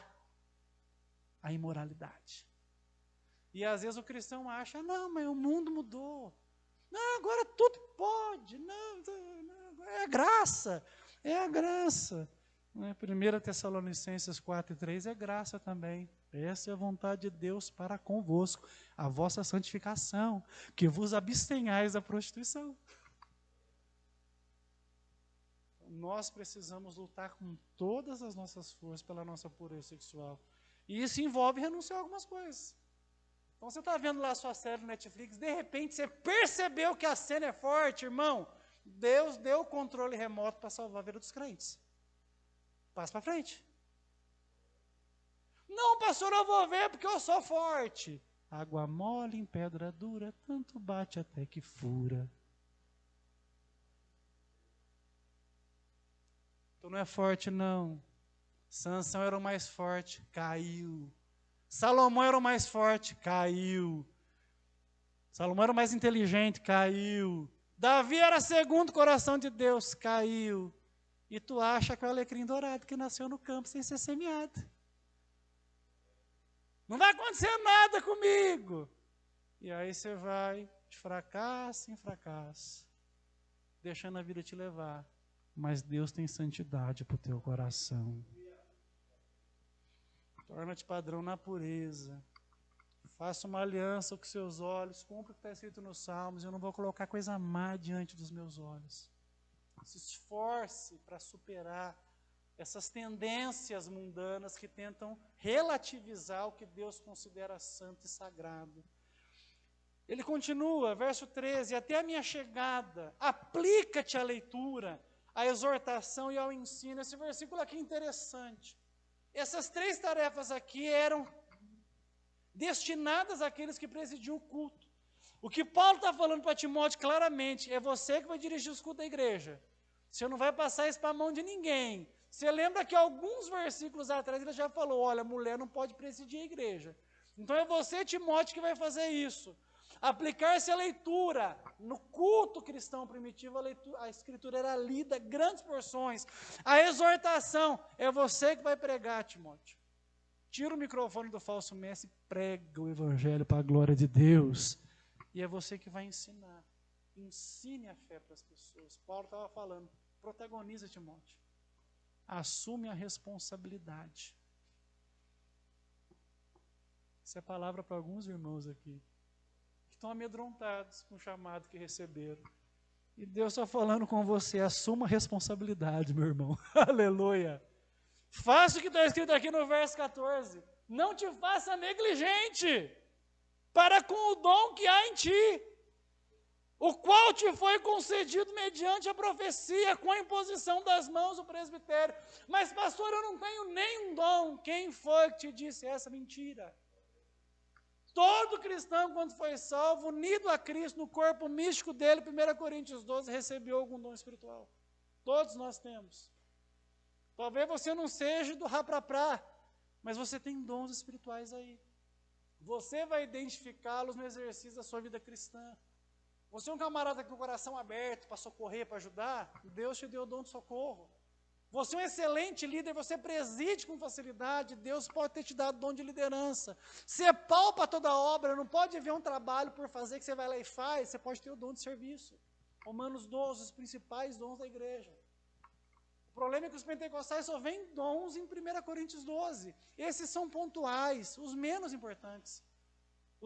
Speaker 1: a imoralidade. E às vezes o cristão acha, não, mas o mundo mudou. Não, agora tudo pode. Não, é a graça. É a graça. 1 Tessalonicenses 4:3 é graça também. Essa é a vontade de Deus para convosco, a vossa santificação, que vos abstenhais da prostituição. Nós precisamos lutar com todas as nossas forças pela nossa pureza sexual. E isso envolve renunciar a algumas coisas. Então você está vendo lá a sua série no Netflix, de repente você percebeu que a cena é forte, irmão. Deus deu o controle remoto para salvar a vida dos crentes. Passa para frente. Não, pastor, eu vou ver porque eu sou forte. Água mole em pedra dura, tanto bate até que fura. Tu não é forte, não. Sansão era o mais forte, caiu. Salomão era o mais forte, caiu. Salomão era o mais inteligente, caiu. Davi era segundo coração de Deus, caiu. E tu acha que é o alecrim dourado que nasceu no campo sem ser semeado. Não vai acontecer nada comigo. E aí você vai de fracasso em fracasso, deixando a vida te levar. Mas Deus tem santidade para o teu coração. Torna-te padrão na pureza. Faça uma aliança com seus olhos. Cumpra o que está escrito nos Salmos. Eu não vou colocar coisa má diante dos meus olhos. Se esforce para superar essas tendências mundanas que tentam relativizar o que Deus considera santo e sagrado. Ele continua, verso 13, até a minha chegada, aplica-te à leitura, à exortação e ao ensino. Esse versículo aqui é interessante. Essas 3 tarefas aqui eram destinadas àqueles que presidiam o culto. O que Paulo está falando para Timóteo claramente, é você que vai dirigir os cultos da igreja. Você não vai passar isso para a mão de ninguém. Você lembra que alguns versículos atrás ele já falou, olha, mulher não pode presidir a igreja. Então é você, Timóteo, que vai fazer isso. Aplicar-se à leitura. No culto cristão primitivo, a escritura era lida, grandes porções. A exortação, é você que vai pregar, Timóteo. Tira o microfone do falso mestre e prega o evangelho para a glória de Deus. E é você que vai ensinar. Ensine a fé para as pessoas. Paulo estava falando, protagoniza, Timóteo. Assume a responsabilidade. Essa é a palavra para alguns irmãos aqui, que estão amedrontados com o chamado que receberam. E Deus está falando com você, assuma a responsabilidade, meu irmão. Aleluia. Faça o que está escrito aqui no verso 14. Não te faça negligente para com o dom que há em ti, o qual te foi concedido mediante a profecia, com a imposição das mãos do presbitério. Mas, pastor, eu não tenho nenhum dom. Quem foi que te disse essa mentira? Todo cristão, quando foi salvo, unido a Cristo no corpo místico dele, 1 Coríntios 12, recebeu algum dom espiritual. Todos nós temos. Talvez você não seja do raprapra, mas você tem dons espirituais aí. você vai identificá-los no exercício da sua vida cristã. Você é um camarada com o coração aberto para socorrer, para ajudar, Deus te deu o dom de socorro. Você é um excelente líder, você preside com facilidade, Deus pode ter te dado o dom de liderança. Você palpa toda a obra, não pode ver um trabalho por fazer que você vai lá e faz, você pode ter o dom de serviço. Romanos 12, os principais dons da igreja. O problema é que os pentecostais só veem dons em 1 Coríntios 12. Esses são pontuais, os menos importantes.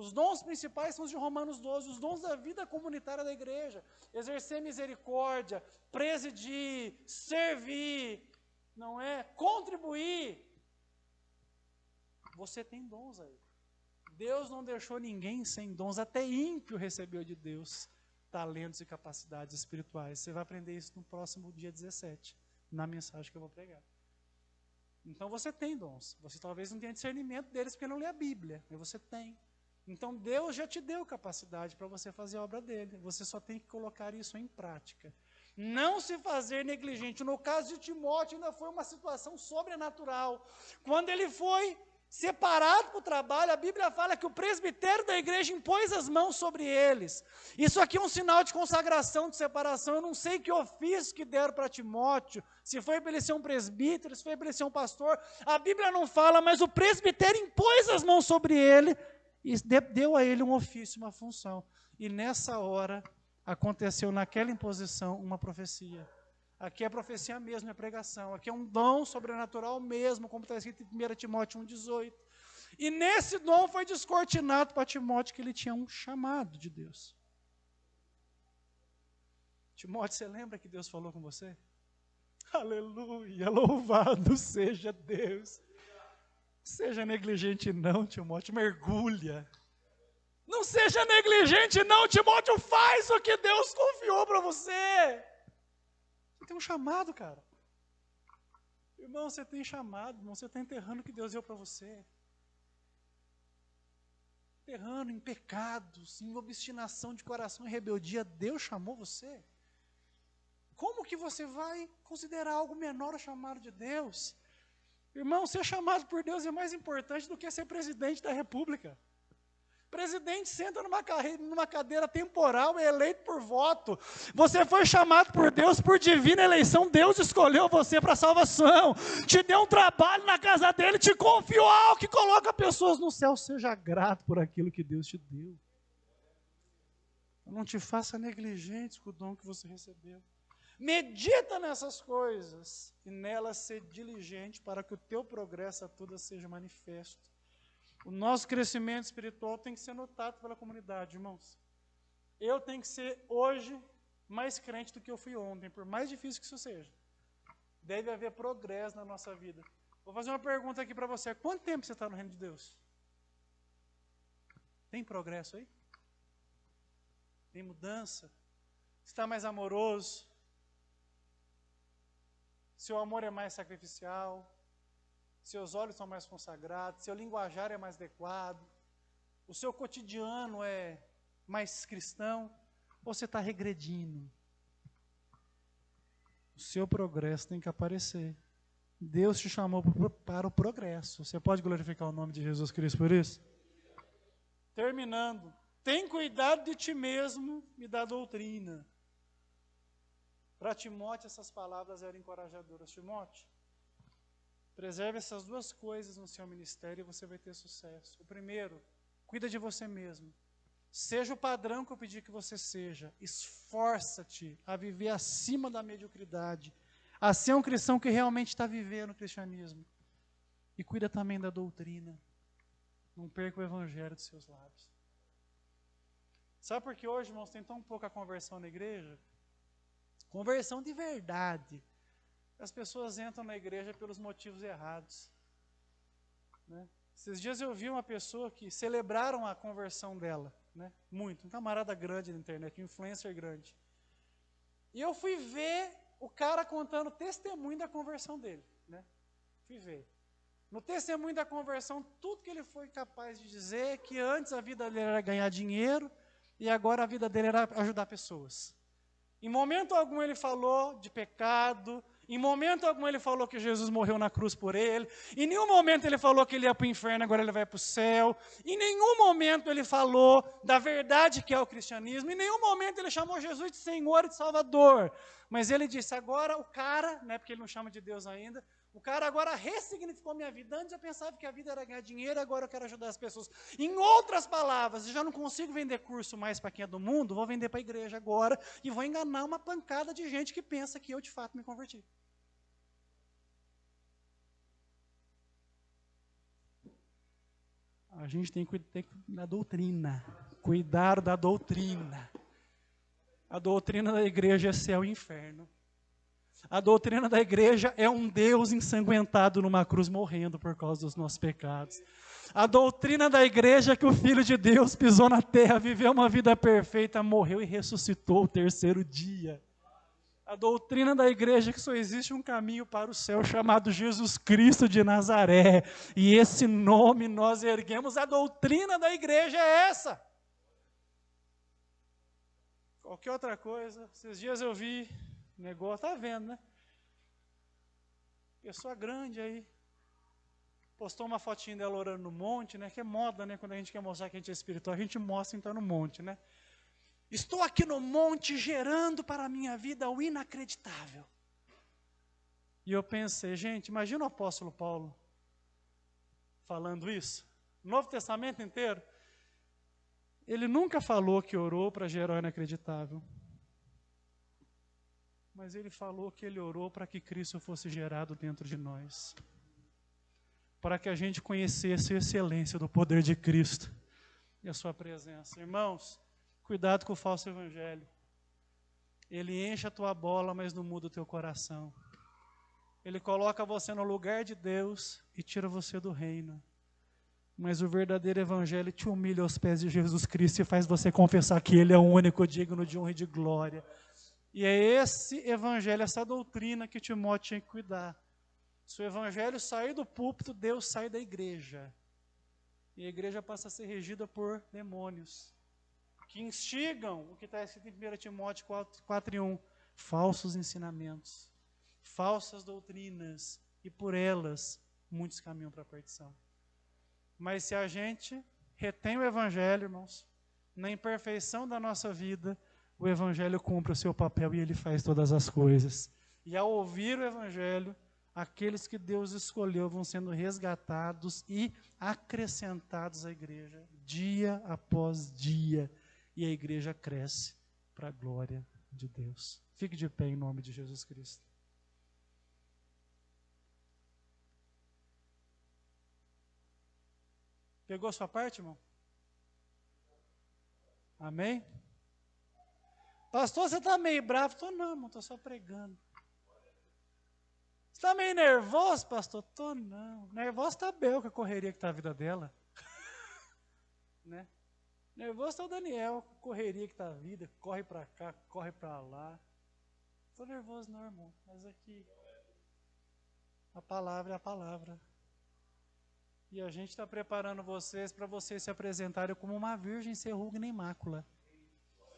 Speaker 1: Os dons principais são os de Romanos 12, os dons da vida comunitária da igreja. Exercer misericórdia, presidir, servir, não é? Contribuir. Você tem dons aí. Deus não deixou ninguém sem dons, até ímpio recebeu de Deus talentos e capacidades espirituais. Você vai aprender isso no próximo dia 17, na mensagem que eu vou pregar. Então você tem dons. Você talvez não tenha discernimento deles porque não lê a Bíblia, mas você tem. Então Deus já te deu capacidade para você fazer a obra dele. Você só tem que colocar isso em prática. Não se fazer negligente. No caso de Timóteo ainda foi uma situação sobrenatural. Quando ele foi separado para o trabalho, a Bíblia fala que o presbitério da igreja impôs as mãos sobre eles. Isso aqui é um sinal de consagração, de separação. Eu não sei que ofício que deram para Timóteo, se foi para ele ser um presbítero, se foi para ele ser um pastor. A Bíblia não fala, mas o presbitério impôs as mãos sobre ele e deu a ele um ofício, uma função. E nessa hora, aconteceu naquela imposição uma profecia. Aqui é profecia mesmo, é pregação. Aqui é um dom sobrenatural mesmo, como está escrito em 1 Timóteo 1,18. E nesse dom foi descortinado para Timóteo que ele tinha um chamado de Deus. Timóteo, você lembra que Deus falou com você? Aleluia, louvado seja Deus. Seja negligente não, Timóteo, mergulha. Não seja negligente não, Timóteo, faz o que Deus confiou para você. Você tem um chamado, cara. Irmão, você tem chamado, irmão, você está enterrando o que Deus deu para você. Enterrando em pecados, em obstinação de coração e rebeldia, Deus chamou você. Como que você vai considerar algo menor o chamado de Deus? Irmão, ser chamado por Deus é mais importante do que ser presidente da república. Presidente senta numa cadeira temporal, é eleito por voto. Você foi chamado por Deus por divina eleição. Deus escolheu você para salvação. Te deu um trabalho na casa dele, te confiou algo que coloca pessoas no céu. Seja grato por aquilo que Deus te deu. Não te faça negligente com o dom que você recebeu. Medita nessas coisas e nelas ser diligente para que o teu progresso a todas seja manifesto. O nosso crescimento espiritual tem que ser notado pela comunidade, irmãos. Eu tenho que ser hoje mais crente do que eu fui ontem, por mais difícil que isso seja. Deve haver progresso na nossa vida. Vou fazer uma pergunta aqui para você. Há quanto tempo você está no reino de Deus? Tem progresso aí? Tem mudança? Está mais amoroso? Seu amor é mais sacrificial? Seus olhos são mais consagrados, seu linguajar é mais adequado, o seu cotidiano é mais cristão, ou você está regredindo? O seu progresso tem que aparecer. Deus te chamou para o progresso. Você pode glorificar o nome de Jesus Cristo por isso? Terminando, tem cuidado de ti mesmo e da doutrina. Para Timóteo, essas palavras eram encorajadoras. Timóteo, preserve essas duas coisas no seu ministério e você vai ter sucesso. O primeiro, cuida de você mesmo. Seja o padrão que eu pedi que você seja. Esforça-te a viver acima da mediocridade. A ser um cristão que realmente está vivendo o cristianismo. E cuida também da doutrina. Não perca o evangelho dos seus lábios. Sabe por que hoje, irmãos, tem tão pouca conversão na igreja? Conversão de verdade. As pessoas entram na igreja pelos motivos errados. Né? Esses dias eu vi uma pessoa que celebraram a conversão dela. Né? Muito. Um camarada grande na internet, um influencer grande. E eu fui ver o cara contando o testemunho da conversão dele. Né? Fui ver. No testemunho da conversão, tudo que ele foi capaz de dizer é que antes a vida dele era ganhar dinheiro e agora a vida dele era ajudar pessoas. Em momento algum ele falou de pecado. Em momento algum ele falou que Jesus morreu na cruz por ele. Em nenhum momento ele falou que ele ia para o inferno, agora ele vai para o céu. Em nenhum momento ele falou da verdade que é o cristianismo. Em nenhum momento ele chamou Jesus de Senhor e de Salvador. Mas ele disse, agora o cara, né, porque ele não chama de Deus ainda, o cara agora ressignificou minha vida. Antes eu pensava que a vida era ganhar dinheiro, agora eu quero ajudar as pessoas. Em outras palavras, eu já não consigo vender curso mais para quem é do mundo, vou vender para a igreja agora e vou enganar uma pancada de gente que pensa que eu de fato me converti. A gente tem que cuidar da doutrina. Cuidar da doutrina. A doutrina da igreja é céu e inferno. A doutrina da igreja é um Deus ensanguentado numa cruz morrendo por causa dos nossos pecados. A doutrina da igreja é que o Filho de Deus pisou na terra, viveu uma vida perfeita, morreu e ressuscitou o terceiro dia. A doutrina da igreja é que só existe um caminho para o céu chamado Jesus Cristo de Nazaré. E esse nome nós erguemos. A doutrina da igreja é essa. Qualquer outra coisa. Esses dias eu vi negócio, tá vendo, né? Pessoa grande aí. Postou uma fotinha dela orando no monte, né? Que é moda, né? Quando a gente quer mostrar que a gente é espiritual, a gente mostra então no monte, né? Estou aqui no monte gerando para a minha vida o inacreditável. E eu pensei, gente, imagina o apóstolo Paulo falando isso. No Novo Testamento inteiro, ele nunca falou que orou para gerar o inacreditável. Mas ele falou que ele orou para que Cristo fosse gerado dentro de nós. Para que a gente conhecesse a excelência do poder de Cristo e a sua presença. Irmãos, cuidado com o falso evangelho. Ele enche a tua bola, mas não muda o teu coração. Ele coloca você no lugar de Deus e tira você do reino. Mas o verdadeiro evangelho te humilha aos pés de Jesus Cristo e faz você confessar que Ele é o único digno de honra e de glória. E é esse evangelho, essa doutrina que Timóteo tinha que cuidar. Se o evangelho sair do púlpito, Deus sai da igreja. E a igreja passa a ser regida por demônios, que instigam o que está escrito em 1 Timóteo 4:1, falsos ensinamentos, falsas doutrinas, e por elas muitos caminham para a perdição. Mas se a gente retém o evangelho, irmãos, na imperfeição da nossa vida, o evangelho cumpre o seu papel e ele faz todas as coisas. E ao ouvir o evangelho, aqueles que Deus escolheu vão sendo resgatados e acrescentados à igreja, dia após dia. E a igreja cresce para a glória de Deus. Fique de pé em nome de Jesus Cristo. Pegou a sua parte, irmão? Amém? Pastor, você está meio bravo? Estou não, irmão, estou só pregando. Você está meio nervoso, pastor? Estou não. Nervoso está a Bel, com a correria que está a vida dela. Né? Nervoso está o Daniel, correria que está a vida, corre para cá, corre para lá. Estou nervoso não, irmão, mas aqui a palavra é a palavra. E a gente está preparando vocês para vocês se apresentarem como uma virgem sem ruga nem mácula.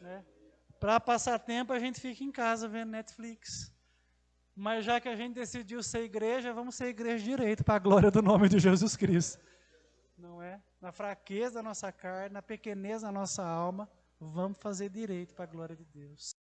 Speaker 1: Né? Para passar tempo a gente fica em casa vendo Netflix. Mas já que a gente decidiu ser igreja, vamos ser igreja direito para a glória do nome de Jesus Cristo. Não é? Na fraqueza da nossa carne, na pequenez da nossa alma, vamos fazer direito para a glória de Deus.